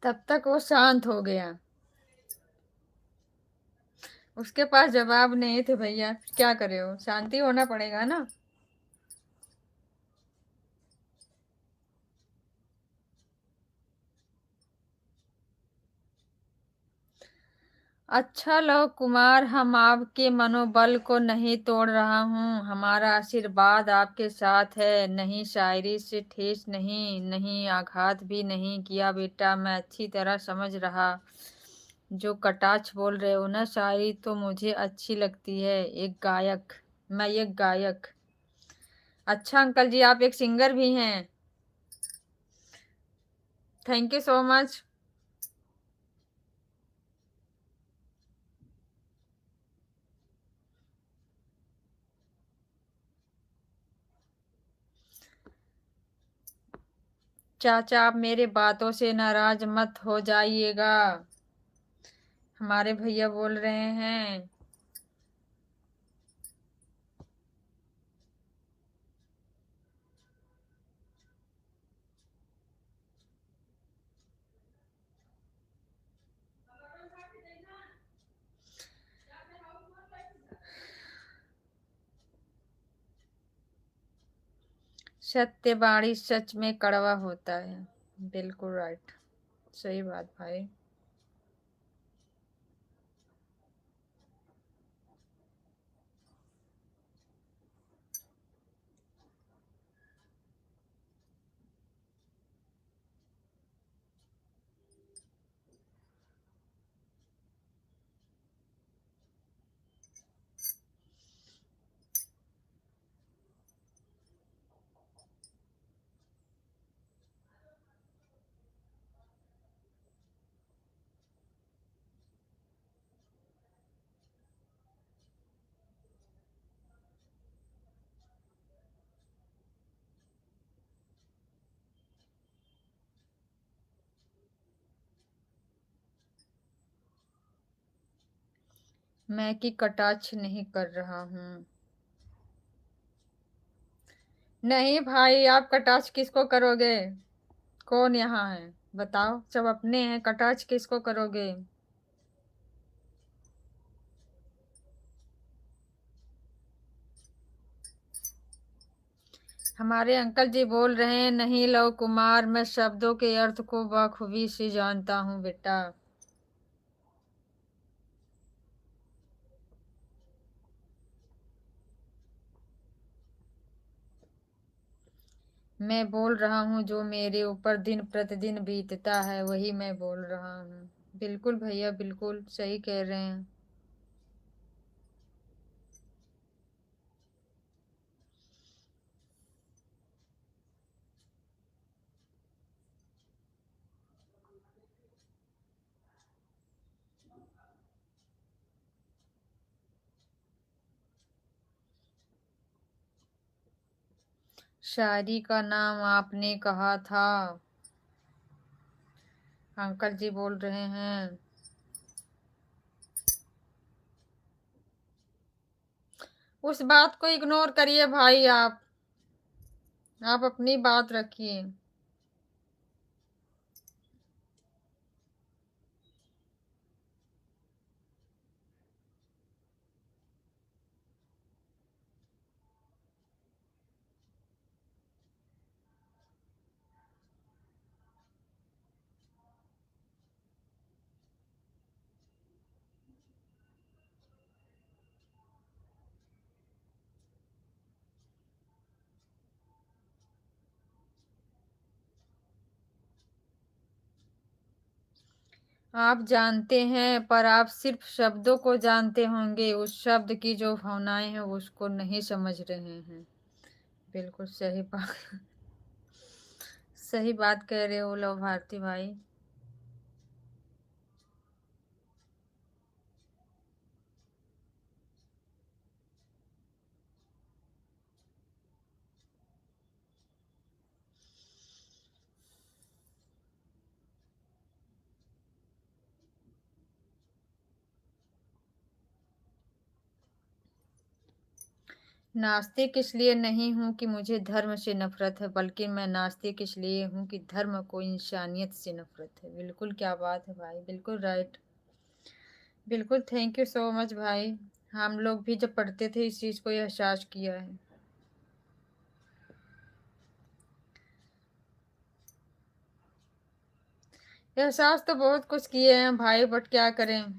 तब तक वो शांत हो गया। उसके पास जवाब नहीं थे भैया, क्या करे, हो शांति होना पड़ेगा ना। अच्छा लव कुमार, हम आपके मनोबल को नहीं तोड़ रहा हूँ, हमारा आशीर्वाद आपके साथ है। नहीं शायरी से ठेस नहीं, नहीं आघात भी नहीं किया बेटा, मैं अच्छी तरह समझ रहा। जो कटाक्ष बोल रहे हो ना, शायरी तो मुझे अच्छी लगती है। एक गायक, मैं एक गायक। अच्छा अंकल जी, आप एक सिंगर भी हैं। Thank you so much. चाचा, आप मेरे बातों से नाराज मत हो जाइएगा, हमारे भैया बोल रहे हैं। सत्यवाणी सच में कड़वा होता है। बिल्कुल राइट। सही बात भाई। मैं कि कटाक्ष नहीं कर रहा हूँ। नहीं भाई, आप कटाक्ष किसको करोगे? कौन यहाँ है बताओ, सब अपने हैं, कटाक्ष किसको करोगे? हमारे अंकल जी बोल रहे हैं, नहीं लव कुमार, मैं शब्दों के अर्थ को बखूबी से जानता हूँ बेटा। मैं बोल रहा हूँ जो मेरे ऊपर दिन प्रतिदिन बीतता है, वही मैं बोल रहा हूँ। बिल्कुल भैया, बिल्कुल सही कह रहे हैं। शायरी का नाम आपने कहा था, अंकल जी बोल रहे हैं। उस बात को इग्नोर करिए भाई, आप अपनी बात रखिए। आप जानते हैं, पर आप सिर्फ शब्दों को जानते होंगे, उस शब्द की जो भावनाएं हैं उसको नहीं समझ रहे हैं। बिल्कुल सही बात। सही बात कह रहे हो लो भारती भाई। नास्तिक इसलिए नहीं हूं कि मुझे धर्म से नफरत है, बल्कि मैं नास्तिक इसलिए हूं कि धर्म को इंसानियत से नफरत है। बिल्कुल, क्या बात है भाई, बिल्कुल राइट। बिल्कुल, थैंक यू सो मच भाई। हम लोग भी जब पढ़ते थे इस चीज को एहसास किया है। एहसास तो बहुत कुछ किए हैं भाई, बट क्या करें।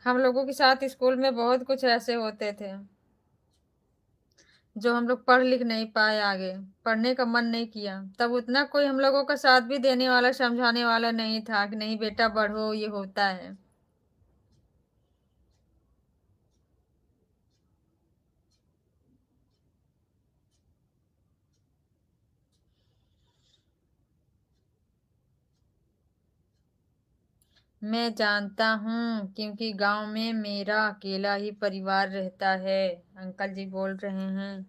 हम लोगों के साथ स्कूल में बहुत कुछ ऐसे होते थे जो हम लोग पढ़ लिख नहीं पाए, आगे पढ़ने का मन नहीं किया। तब उतना कोई हम लोगों का साथ भी देने वाला, समझाने वाला नहीं था कि नहीं बेटा बढ़ो, ये होता है। मैं जानता हूँ, क्योंकि गांव में मेरा अकेला ही परिवार रहता है। अंकल जी बोल रहे हैं।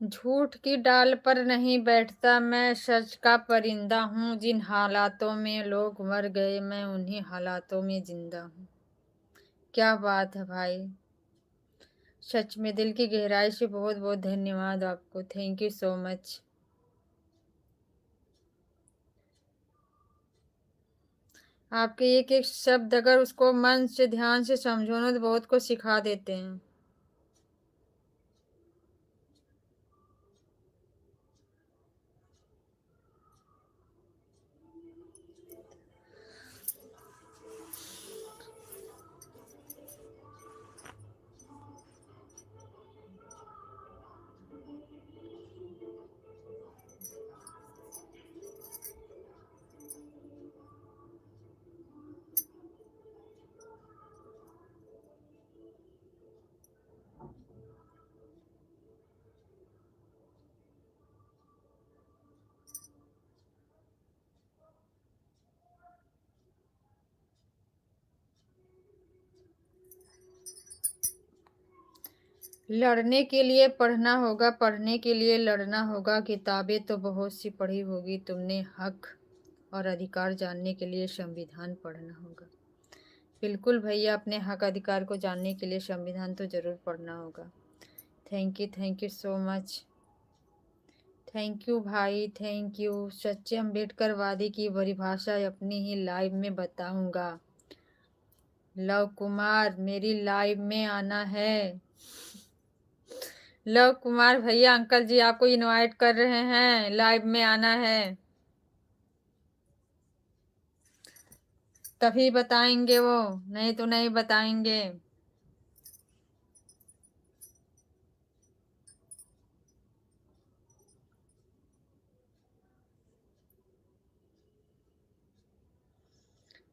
झूठ की डाल पर नहीं बैठता, मैं सच का परिंदा हूँ। जिन हालातों में लोग मर गए, मैं उन्हीं हालातों में जिंदा हूँ। क्या बात है भाई, सच में दिल की गहराई से बहुत बहुत धन्यवाद आपको। Thank you so much. आपके एक एक शब्द अगर उसको मन से ध्यान से समझो ना, तो बहुत कुछ सिखा देते हैं। लड़ने के लिए पढ़ना होगा, पढ़ने के लिए लड़ना होगा। किताबें तो बहुत सी पढ़ी होगी तुमने, हक और अधिकार जानने के लिए संविधान पढ़ना होगा। बिल्कुल भैया, अपने हक अधिकार को जानने के लिए संविधान तो जरूर पढ़ना होगा। Thank you so much. Thank you भाई, थैंक यू। सच्चे अम्बेडकरवादी की परिभाषा अपनी ही लाइव में बताऊंगा। लव कुमार, मेरी लाइव में आना है। लव कुमार भैया, अंकल जी आपको इनवाइट कर रहे हैं, लाइव में आना है। तभी बताएंगे वो, नहीं तो नहीं बताएंगे।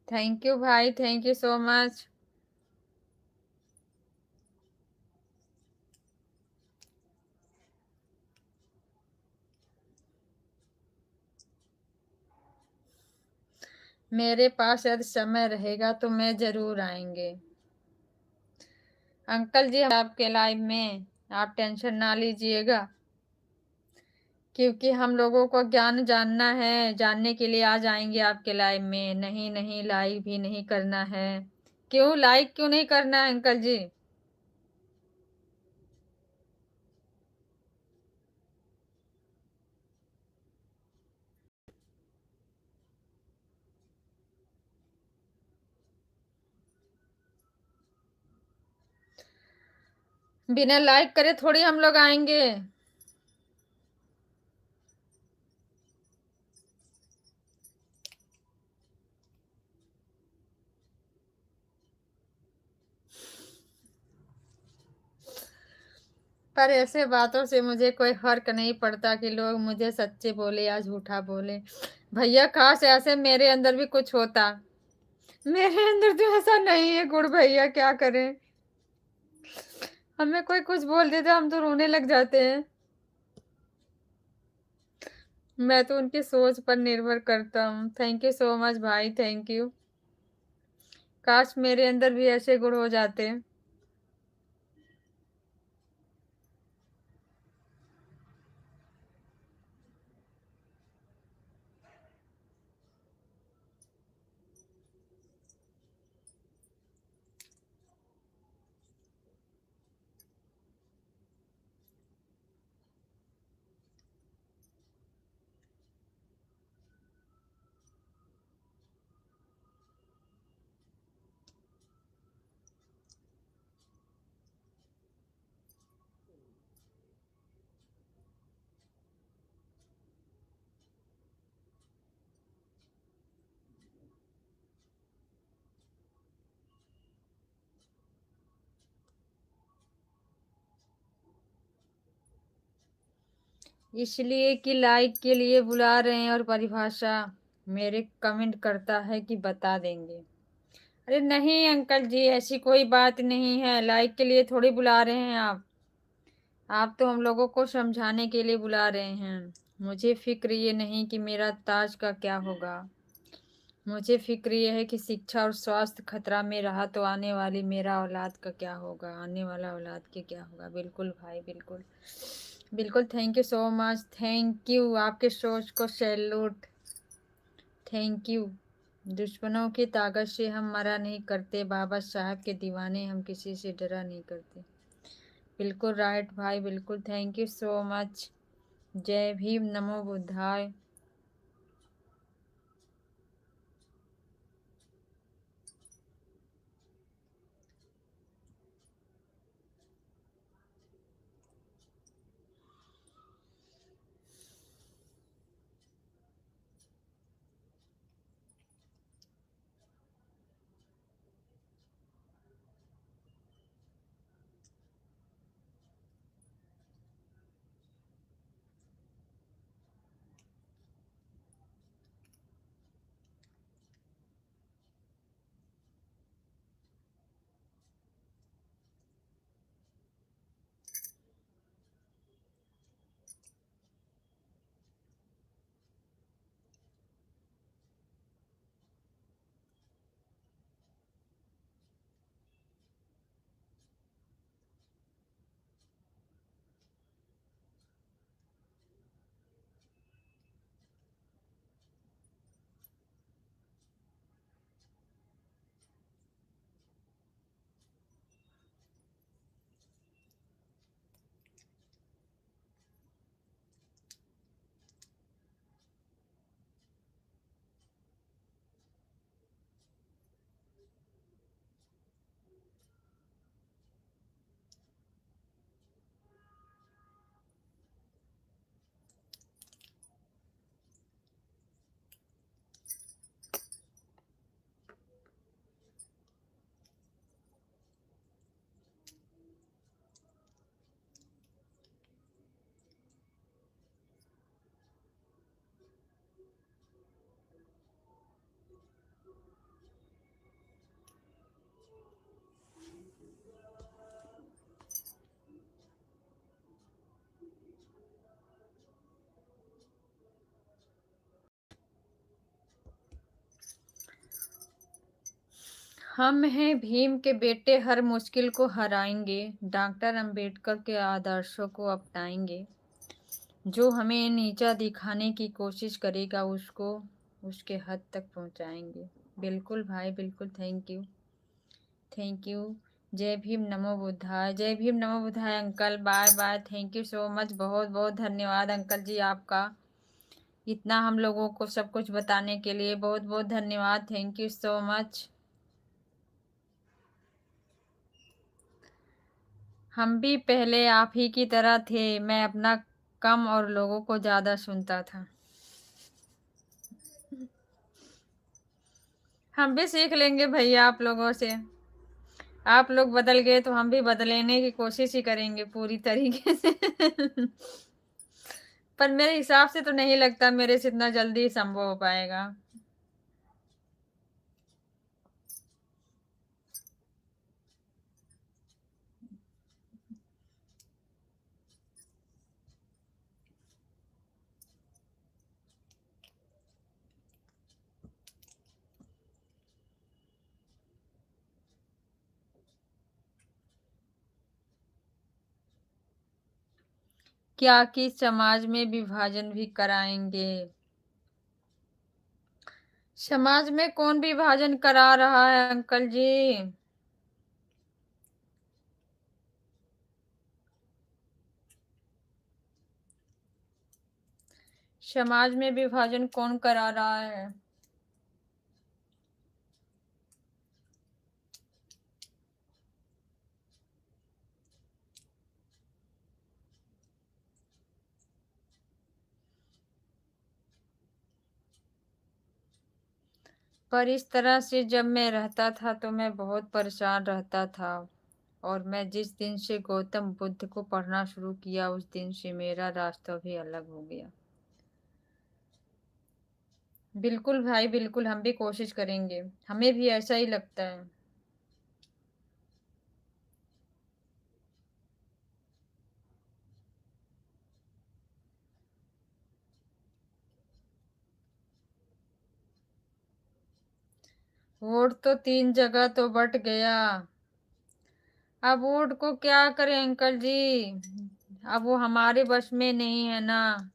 थैंक यू भाई, थैंक यू सो मच। मेरे पास यदि समय रहेगा तो मैं जरूर आएंगे। अंकल जी आपके लाइव में, आप टेंशन ना लीजिएगा, क्योंकि हम लोगों को ज्ञान जानना है, जानने के लिए आ जाएंगे आपके लाइव में। नहीं नहीं, लाइक भी नहीं करना है। क्यों लाइक क्यों नहीं करना है अंकल जी? बिना लाइक करे थोड़ी हम लोग आएंगे। पर ऐसे बातों से मुझे कोई फर्क नहीं पड़ता कि लोग मुझे सच्चे बोले या झूठा बोले। भैया काश ऐसे मेरे अंदर भी कुछ होता। मेरे अंदर तो ऐसा नहीं है गुड़ भैया, क्या करें। हमें कोई कुछ बोल देता हम तो रोने लग जाते हैं। मैं तो उनकी सोच पर निर्भर करता हूँ। थैंक यू सो मच भाई, थैंक यू। काश मेरे अंदर भी ऐसे गुण हो जाते। इसलिए कि लाइक के लिए बुला रहे हैं और परिभाषा मेरे कमेंट करता है कि बता देंगे। अरे नहीं अंकल जी, ऐसी कोई बात नहीं है, लाइक के लिए थोड़ी बुला रहे हैं आप तो हम लोगों को समझाने के लिए बुला रहे हैं। मुझे फिक्र ये नहीं कि मेरा ताज का क्या होगा, मुझे फिक्र ये है कि शिक्षा और स्वास्थ्य खतरा में रहा तो आने वाली मेरा औलाद का क्या होगा, आने वाला औलाद के क्या होगा। बिल्कुल भाई, बिल्कुल बिल्कुल। Thank you so much, thank you, आपके सोच को सैल्यूट, थैंक यू। दुश्मनों की ताकत से हम मरा नहीं करते, बाबा साहब के दीवाने हम किसी से डरा नहीं करते। बिल्कुल राइट भाई, बिल्कुल। Thank you so much. जय भीम, नमो बुद्धाय। हम हैं भीम के बेटे, हर मुश्किल को हराएंगे, डॉक्टर अंबेडकर के आदर्शों को अपनाएंगे। जो हमें नीचा दिखाने की कोशिश करेगा उसको उसके हद तक पहुंचाएंगे। बिल्कुल भाई, बिल्कुल। Thank you, thank you. जय भीम, नमो बुद्धाय। जय भीम, नमो बुद्धाय uncle. Bye bye, thank you so much. बहुत बहुत धन्यवाद अंकल जी आपका, इतना हम लोगों को सब कुछ बताने के लिए। बहुत बहुत धन्यवाद, थैंक यू सो मच। हम भी पहले आप ही की तरह थे, मैं अपना कम और लोगों को ज्यादा सुनता था। हम भी सीख लेंगे भैया आप लोगों से। आप लोग बदल गए तो हम भी बदलने की कोशिश ही करेंगे पूरी तरीके से। पर मेरे हिसाब से तो नहीं लगता मेरे से इतना जल्दी संभव हो पाएगा। क्या कि समाज में विभाजन भी कराएंगे? समाज में कौन विभाजन करा रहा है अंकल जी? समाज में विभाजन कौन करा रहा है? पर इस तरह से जब मैं रहता था तो मैं बहुत परेशान रहता था। और मैं जिस दिन से गौतम बुद्ध को पढ़ना शुरू किया उस दिन से मेरा रास्ता भी अलग हो गया। बिल्कुल भाई, बिल्कुल हम भी कोशिश करेंगे। हमें भी ऐसा ही लगता है। वोट तो 3 जगह तो बट गया। अब वोट को क्या करें अंकल जी? अब वो हमारे बस में नहीं है ना।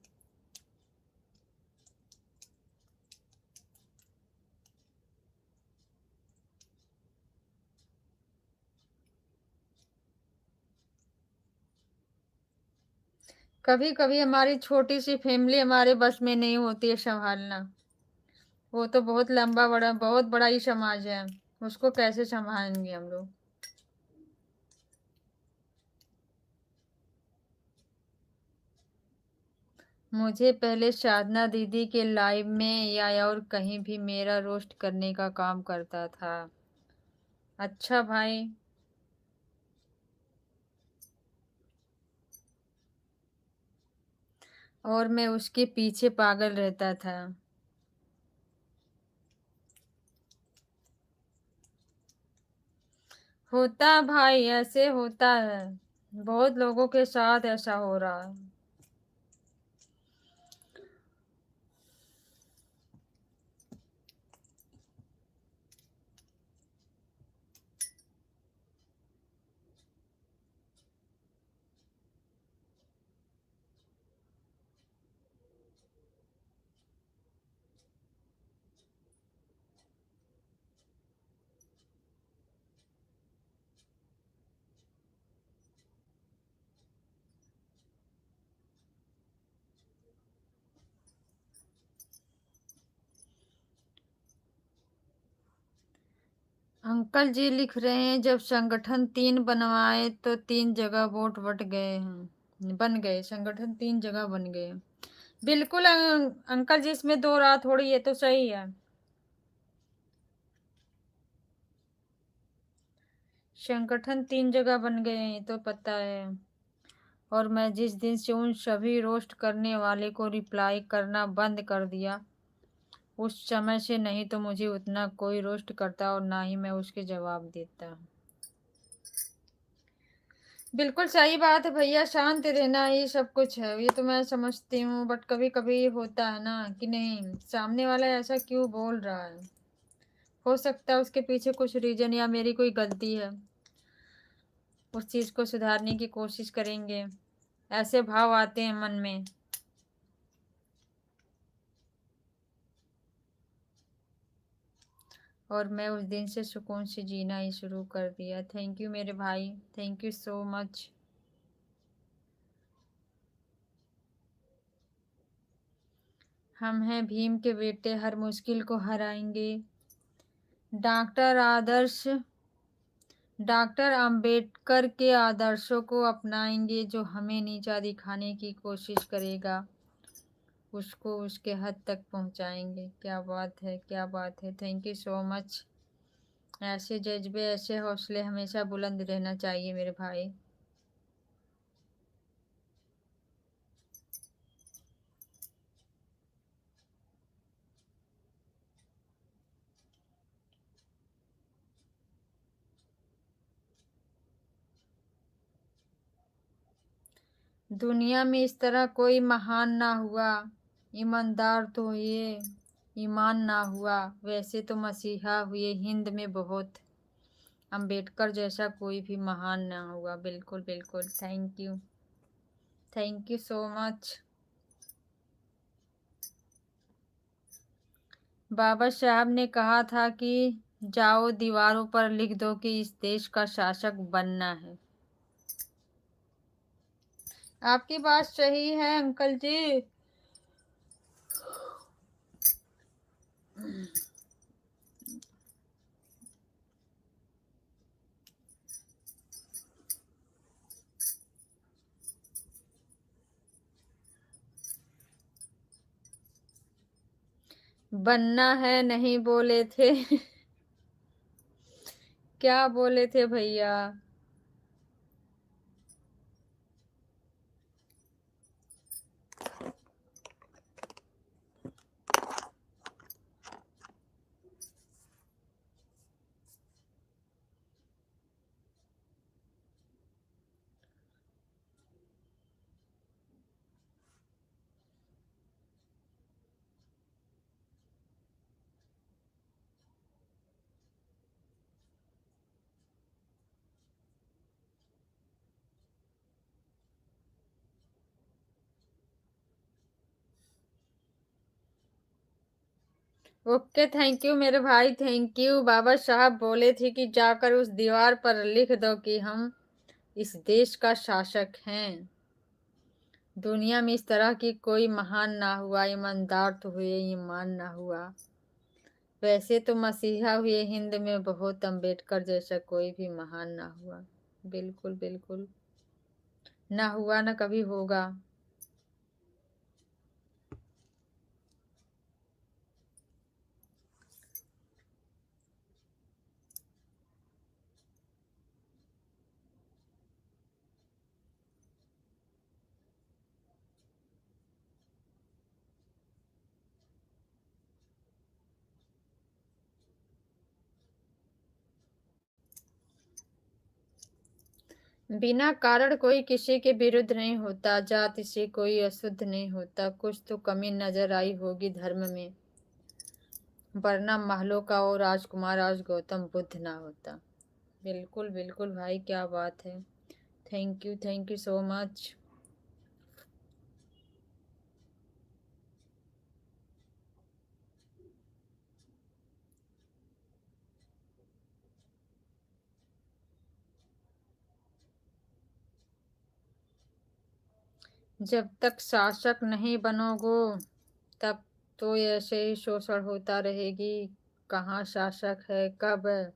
कभी कभी हमारी छोटी सी फैमिली हमारे बस में नहीं होती है संभालना। वो तो बहुत लंबा बड़ा बहुत बड़ा ही समाज है। उसको कैसे संभालेंगे हम लोग? मुझे पहले साधना दीदी के लाइव में या और कहीं भी मेरा रोस्ट करने का काम करता था। अच्छा भाई। और मैं उसके पीछे पागल रहता था। होता है भाई, ऐसे होता है। बहुत लोगों के साथ ऐसा हो रहा है। अंकल जी लिख रहे हैं जब संगठन 3 बनवाए तो 3 जगह वोट बट गए हैं, बन गए संगठन 3 जगह बन गए। बिल्कुल अंकल जी, इसमें दो राह थोड़ी है, तो सही है। संगठन 3 जगह बन गए हैं तो पता है। और मैं जिस दिन से उन सभी रोस्ट करने वाले को रिप्लाई करना बंद कर दिया उस समय से नहीं तो मुझे उतना कोई रोस्ट करता और ना ही मैं उसके जवाब देता। बिल्कुल सही बात है भैया, शांत रहना ये सब कुछ है, ये तो मैं समझती हूँ। बट कभी कभी होता है ना कि नहीं, सामने वाला ऐसा क्यों बोल रहा है। हो सकता है उसके पीछे कुछ रीजन या मेरी कोई गलती है। उस चीज को सुधारने की कोशिश करेंगे। ऐसे भाव आते हैं मन में। और मैं उस दिन से सुकून से जीना ही शुरू कर दिया। थैंक यू मेरे भाई, थैंक यू सो मच। हम हैं भीम के बेटे, हर मुश्किल को हराएंगे। डॉक्टर आदर्श डॉक्टर अंबेडकर के आदर्शों को अपनाएंगे। जो हमें नीचा दिखाने की कोशिश करेगा उसको उसके हद तक पहुंचाएंगे। क्या बात है, क्या बात है। Thank you so much. ऐसे जज्बे, ऐसे हौसले हमेशा बुलंद रहना चाहिए मेरे भाई। दुनिया में इस तरह कोई महान ना हुआ, ईमानदार तो ये ईमान ना हुआ। वैसे तो मसीहा हुए हिंद में बहुत, अंबेडकर जैसा कोई भी महान ना हुआ। बिल्कुल बिल्कुल, thank you. Thank you so much. Baba Saheb ने कहा था कि जाओ दीवारों पर लिख दो कि इस देश का शासक बनना है। आपकी बात सही है अंकल जी। बनना है नहीं बोले थे। क्या बोले थे भैया? ओके, थैंक यू मेरे भाई, थैंक यू। बाबा साहब बोले थे कि जाकर उस दीवार पर लिख दो कि हम इस देश का शासक हैं। दुनिया में इस तरह की कोई महान ना हुआ, ईमानदार तो हुए, ईमान ना हुआ। वैसे तो मसीहा हुए हिंद में बहुत, अम्बेडकर जैसा कोई भी महान ना हुआ। बिल्कुल बिल्कुल, ना हुआ ना कभी होगा। बिना कारण कोई किसी के विरुद्ध नहीं होता, जाति से कोई अशुद्ध नहीं होता। कुछ तो कमी नजर आई होगी धर्म में, वरना महलों का वो राजकुमार आज गौतम बुद्ध ना होता। बिल्कुल बिल्कुल भाई, क्या बात है। Thank you so much. जब तक शासक नहीं बनोगो तब तो ऐसे ही शोषण होता रहेगी। कहाँ शासक है, कब है?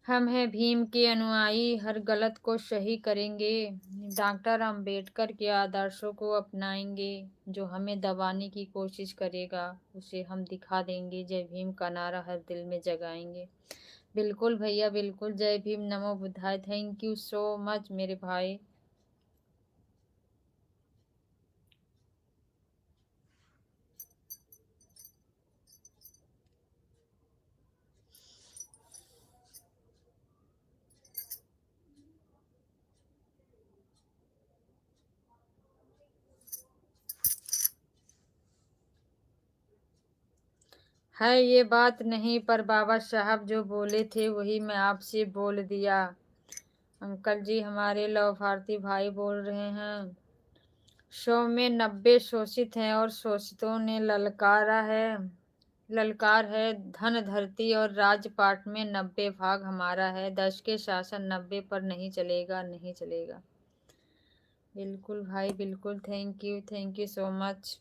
हम हैं भीम के अनुयायी, हर गलत को सही करेंगे। डॉक्टर अंबेडकर के आदर्शों को अपनाएंगे। जो हमें दबाने की कोशिश करेगा उसे हम दिखा देंगे। जय भीम का नारा हर दिल में जगाएंगे। बिल्कुल भैया बिल्कुल, जय भीम, नमो बुद्धाय। थैंक यू सो मच मेरे भाई। है ये बात नहीं, पर बाबा साहब जो बोले थे वही मैं आपसे बोल दिया। अंकल जी, हमारे लव भारती भाई बोल रहे हैं। 100 में 90 शोषित हैं और शोषितों ने ललकार है। धन धरती और राजपाट में 90 भाग हमारा है। 10 के शासन 90 पर नहीं चलेगा, नहीं चलेगा। बिल्कुल भाई बिल्कुल, थैंक यू सो मच।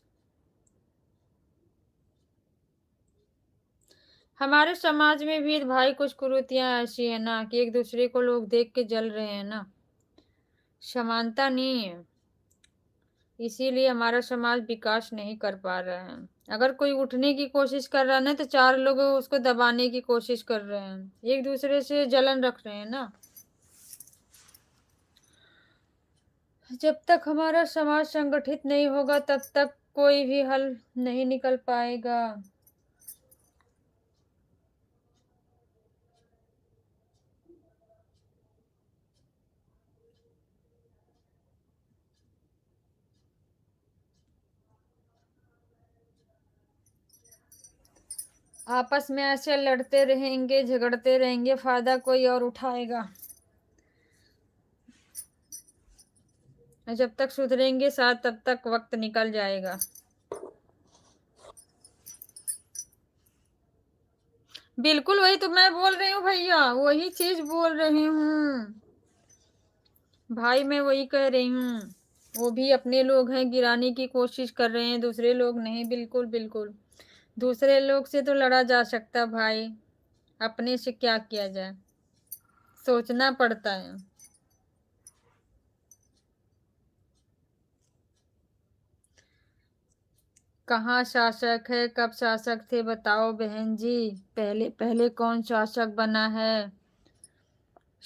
हमारे समाज में भी भाई कुछ कुरीतियां ऐसी है ना कि एक दूसरे को लोग देख के जल रहे हैं ना, समानता नहीं है। इसीलिए हमारा समाज विकास नहीं कर पा रहा है। अगर कोई उठने की कोशिश कर रहा है ना, तो चार लोग उसको दबाने की कोशिश कर रहे हैं, एक दूसरे से जलन रख रहे हैं ना। जब तक हमारा समाज संगठित नहीं होगा तब तक कोई भी हल नहीं निकल पाएगा। आपस में ऐसे लड़ते रहेंगे, झगड़ते रहेंगे, फायदा कोई और उठाएगा। और जब तक सुधरेंगे साथ तब तक वक्त निकल जाएगा। बिल्कुल वही तो मैं बोल रही हूँ भैया, वही चीज बोल रही हूँ भाई, मैं वही कह रही हूँ। वो भी अपने लोग हैं, गिराने की कोशिश कर रहे हैं, दूसरे लोग नहीं। बिल्कुल बिल्कुल, दूसरे लोग से तो लड़ा जा सकता भाई, अपने से क्या किया जाए, सोचना पड़ता है। कहाँ शासक है, कब शासक थे, बताओ बहन जी। पहले पहले कौन शासक बना है?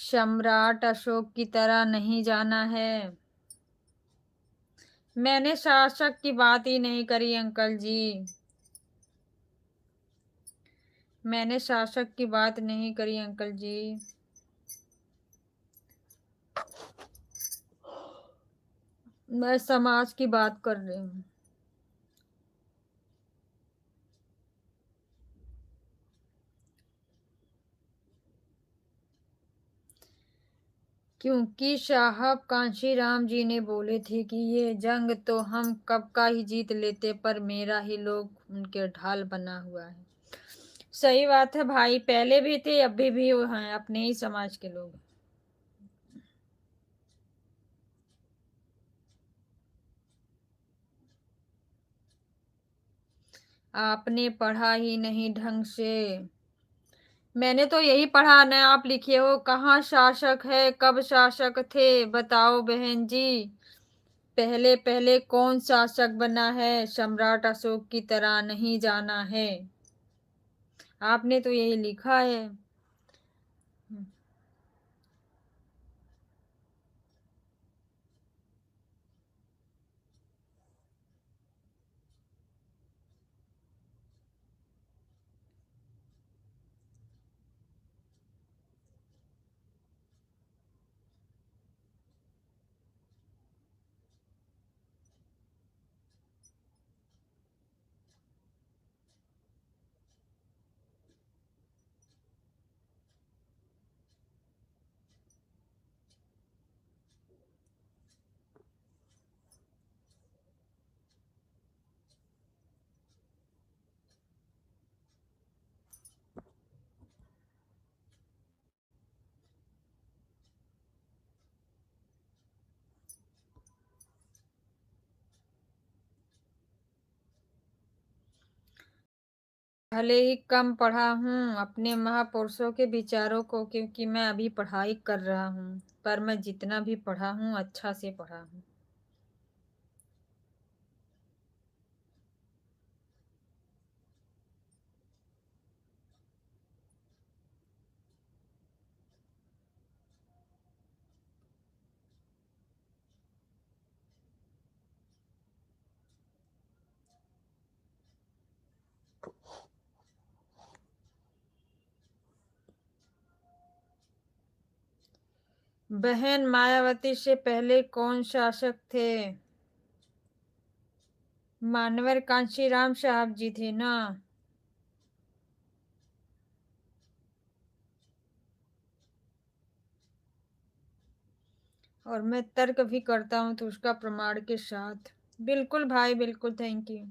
सम्राट अशोक की तरह नहीं जाना है। मैंने शासक की बात ही नहीं करी अंकल जी, मैंने शासक की बात नहीं करी अंकल जी। मैं समाज की बात कर रही हूँ। क्योंकि साहब कांशीराम जी ने बोले थे कि ये जंग तो हम कब का ही जीत लेते, पर मेरा ही लोग उनके ढाल बना हुआ है। सही बात है भाई, पहले भी थे, अभी भी वो हैं, अपने ही समाज के लोग। आपने पढ़ा ही नहीं ढंग से। मैंने तो यही पढ़ा ना, आप लिखे हो कहाँ शासक है, कब शासक थे, बताओ बहन जी। पहले पहले कौन शासक बना है? सम्राट अशोक की तरह नहीं जाना है। आपने तो यही लिखा है। भले ही कम पढ़ा हूँ अपने महापुरुषों के विचारों को, क्योंकि मैं अभी पढ़ाई कर रहा हूँ, पर मैं जितना भी पढ़ा हूँ अच्छा से पढ़ा हूँ। बहन, मायावती से पहले कौन शासक थे? मानवर कांशीराम साहब जी थे ना। और मैं तर्क भी करता हूँ तो उसका प्रमाण के साथ। बिल्कुल भाई, बिल्कुल, थैंक यू।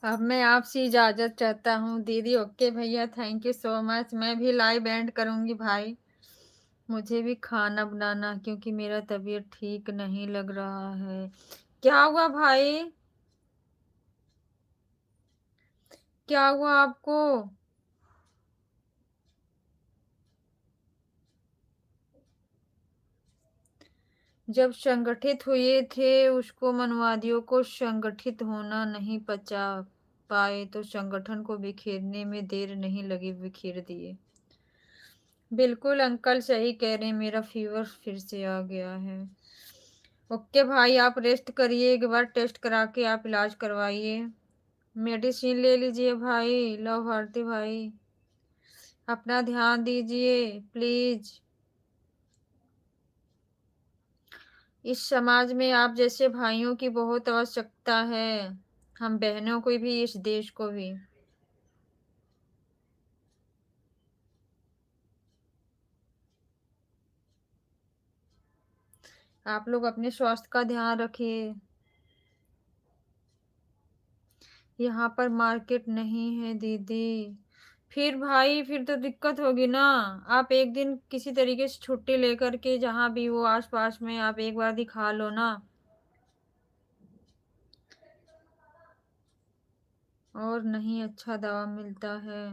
अब मैं आपसे इजाज़त चाहता हूँ दीदी। ओके भैया, थैंक यू सो मच। मैं भी लाइव एंड करूँगी भाई। मुझे भी खाना बनाना, क्योंकि मेरा तबीयत ठीक नहीं लग रहा है। क्या हुआ भाई? क्या हुआ आपको? जब संगठित हुए थे, उसको मनवादियों को संगठित होना नहीं पचा पाए तो संगठन को बिखेरने में देर नहीं लगी, बिखेर दिए। बिल्कुल अंकल सही कह रहे हैं, मेरा फीवर फिर से आ गया है। ओके भाई, आप रेस्ट करिए, एक बार टेस्ट करा के आप इलाज करवाइए। मेडिसिन ले लीजिए भाई। लव भारती भाई, अपना ध्यान दीजिए प्लीज। इस समाज में आप जैसे भाइयों की बहुत आवश्यकता है, हम बहनों को भी, इस देश को भी। आप लोग अपने स्वास्थ्य का ध्यान रखिए। यहाँ पर मार्केट नहीं है दीदी। फिर भाई, फिर तो दिक्कत होगी ना। आप एक दिन किसी तरीके से छुट्टी लेकर के जहाँ भी हो आसपास में, आप एक बार दिखा लो ना। और नहीं अच्छा दवा मिलता है।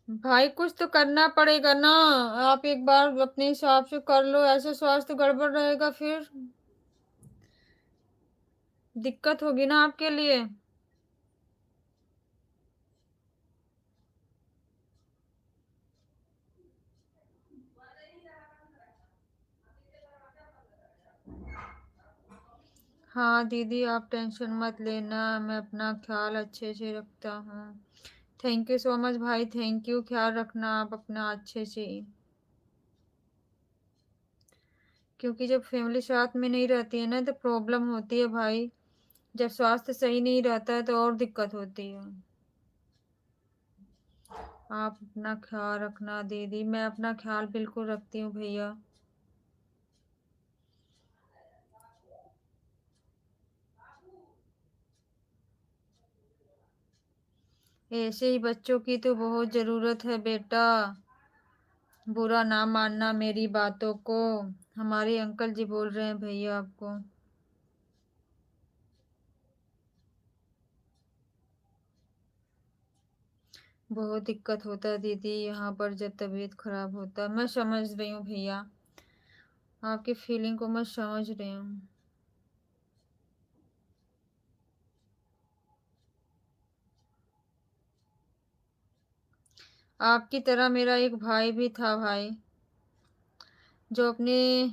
भाई कुछ तो करना पड़ेगा ना। आप एक बार अपने हिसाब से कर लो, ऐसे स्वास्थ्य गड़बड़ रहेगा फिर दिक्कत होगी ना आपके लिए। हाँ दीदी, आप टेंशन मत लेना, मैं अपना ख्याल अच्छे से रखता हूँ। थैंक यू सो मच भाई, थैंक यू। ख्याल रखना आप अपना अच्छे से। क्योंकि जब फैमिली साथ में नहीं रहती है ना तो प्रॉब्लम होती है भाई। जब स्वास्थ्य सही नहीं रहता है तो और दिक्कत होती है। आप अपना ख्याल रखना दीदी। मैं अपना ख्याल बिल्कुल रखती हूँ भैया। ऐसे ही बच्चों की तो बहुत जरूरत है बेटा। बुरा ना मानना मेरी बातों को। हमारे अंकल जी बोल रहे हैं भैया आपको। बहुत दिक्कत होता है दीदी यहाँ पर जब तबीयत खराब होता है। मैं समझ रही हूँ भैया, आपकी फीलिंग को मैं समझ रही हूँ। आपकी तरह मेरा एक भाई भी था भाई, जो अपने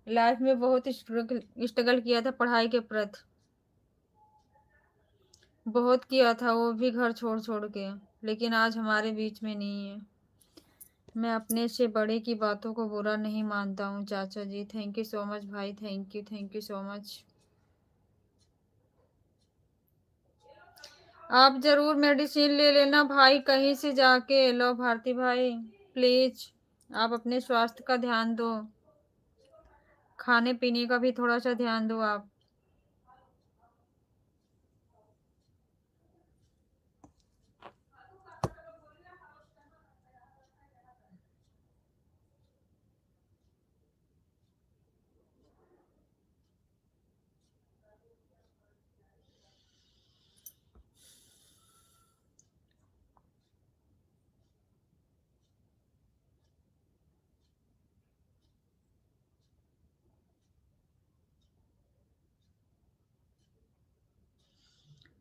लाइफ में बहुत स्ट्रगल किया था पढ़ाई के प्रति। बहुत किया था, वो भी घर छोड़ छोड़ के। लेकिन आज हमारे बीच में नहीं है। मैं अपने से बड़े की बातों को बुरा नहीं मानता हूँ चाचा जी। थैंक यू सो मच भाई, थैंक यू सो मच। आप जरूर मेडिसिन ले लेना भाई कहीं से जाके। लो भारती भाई, प्लीज आप अपने स्वास्थ्य का ध्यान दो। खाने पीने का भी थोड़ा सा ध्यान दो आप।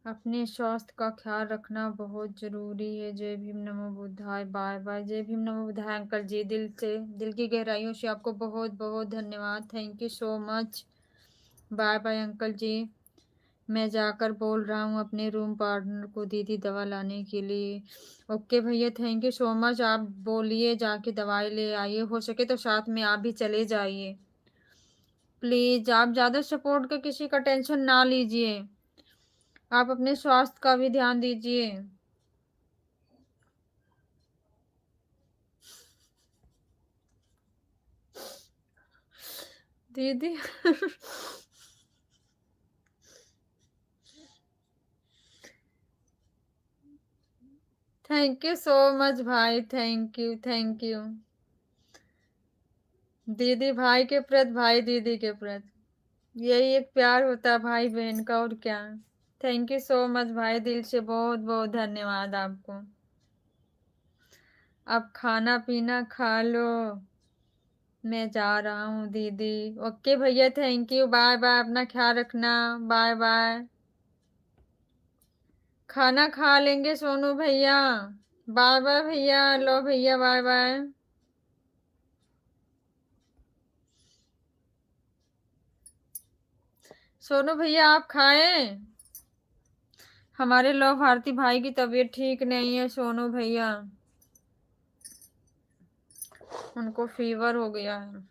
अपने स्वास्थ्य का ख्याल रखना बहुत जरूरी है। जय भीम, नमो बुद्धाय, बाय बाय। जय भीम, नमो बुद्धाय अंकल जी। दिल से, दिल की गहराइयों से आपको बहुत बहुत धन्यवाद। Thank you so much. Bye bye uncle ji. मैं जाकर बोल रहा हूँ अपने रूम पार्टनर को दीदी दवा लाने के लिए। ओके भैया, थैंक यू सो मच। आप बोलिए जाके दवाई ले आइए, हो सके तो साथ में आप भी चले जाइए। प्लीज आप ज्यादा सपोर्ट का किसी का टेंशन ना लीजिए। आप अपने स्वास्थ्य का भी ध्यान दीजिए। दीदी थैंक यू सो मच भाई, थैंक यू, थैंक यू। दीदी भाई के प्रति, भाई दीदी के प्रति, यही एक प्यार होता है भाई बहन का, और क्या। थैंक यू सो मच भाई, दिल से बहुत बहुत धन्यवाद आपको। अब खाना पीना खा लो, मैं जा रहा हूँ दीदी। ओके भैया, थैंक यू, बाय बाय, अपना ख्याल रखना, बाय बाय। खाना खा लेंगे सोनू भैया, बाय बाय भैया, लो भैया, बाय बाय। सोनू भैया आप खाएं, हमारे लव भारती भाई की तबीयत ठीक नहीं है सोनू भैया, उनको फीवर हो गया है।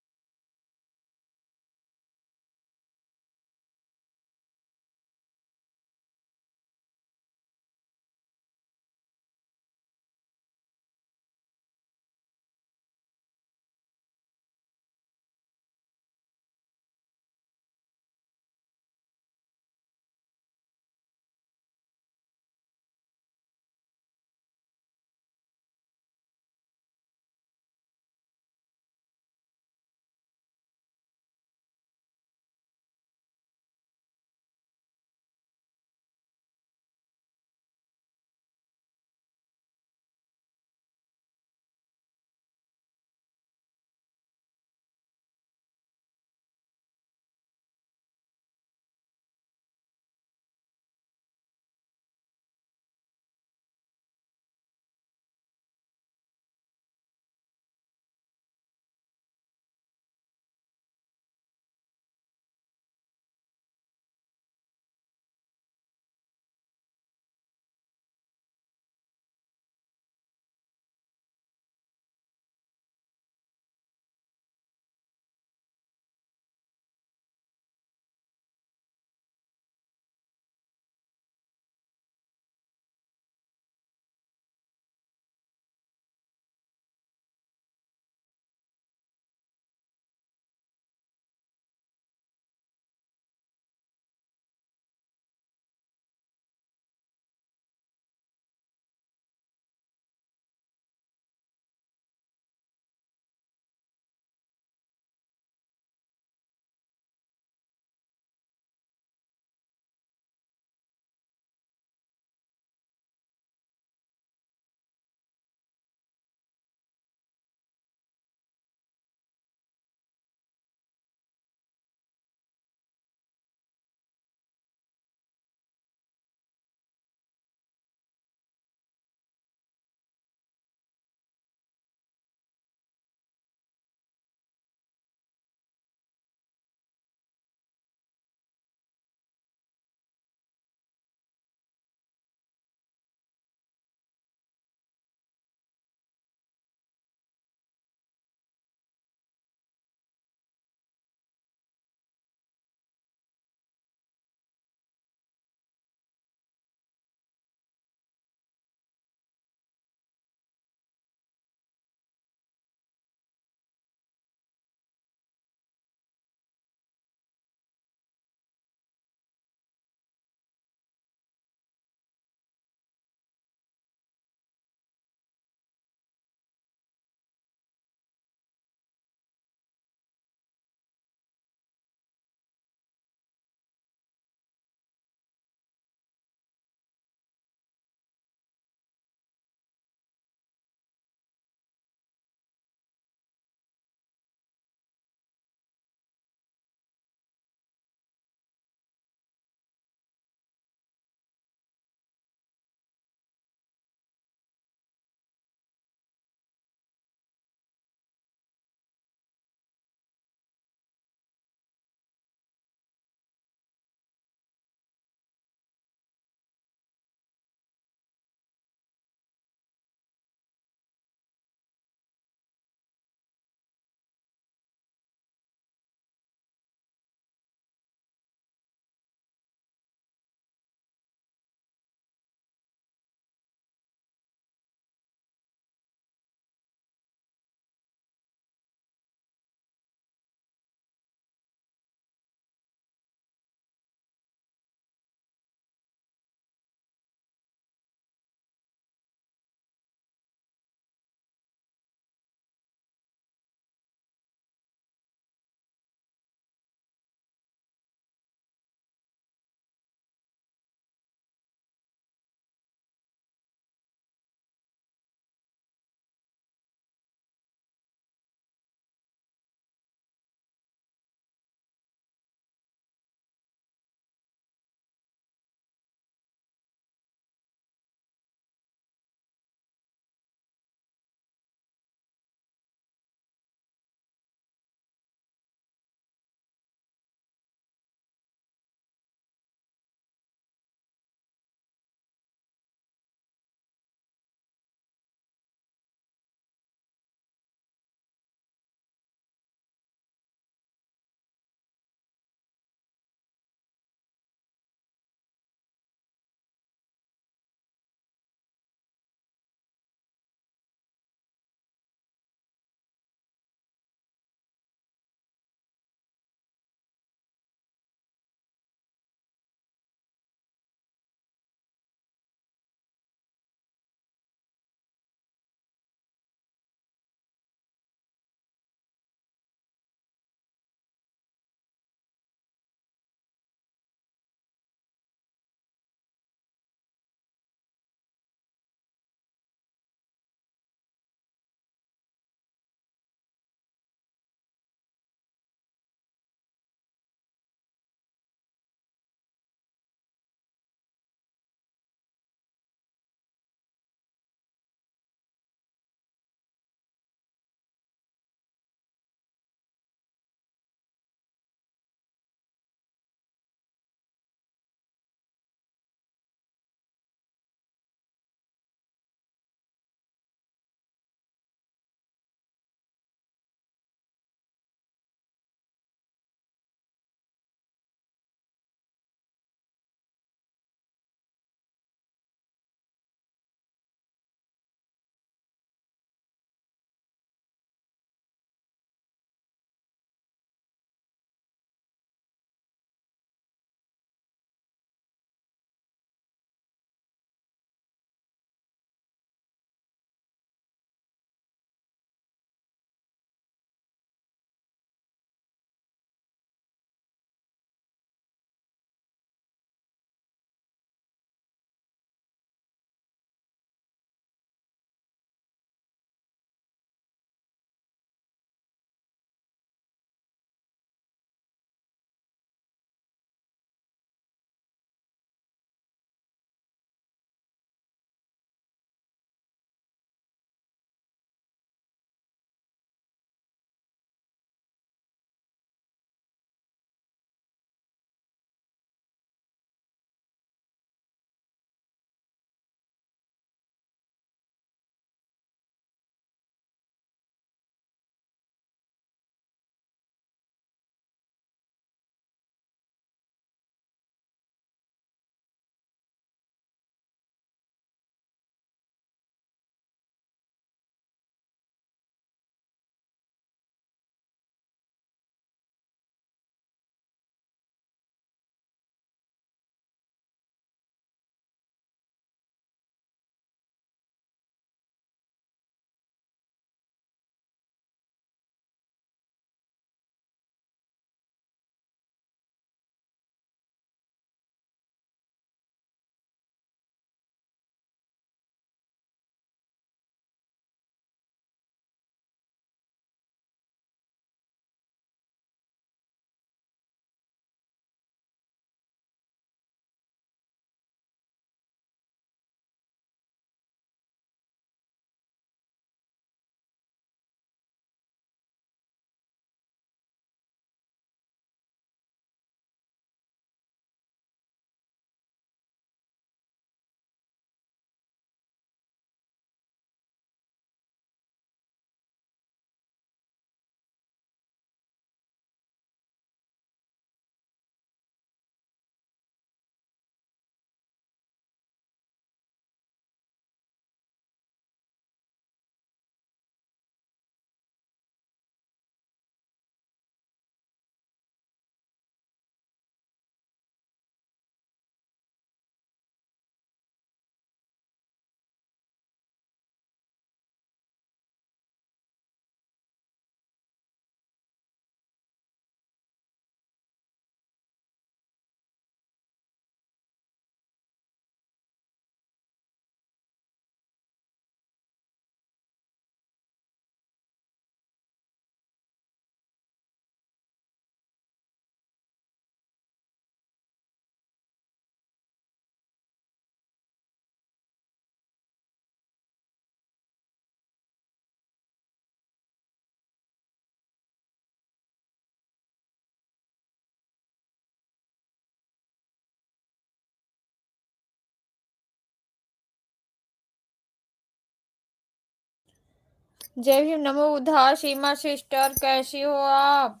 जय भीम, नमो बुद्धाय। सीमा सिस्टर कैसी हो आप?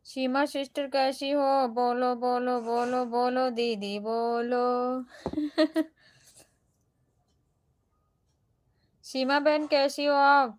सीमा सिस्टर कैसी हो? बोलो बोलो बोलो बोलो दीदी बोलो। सीमा बहन कैसी हो आप?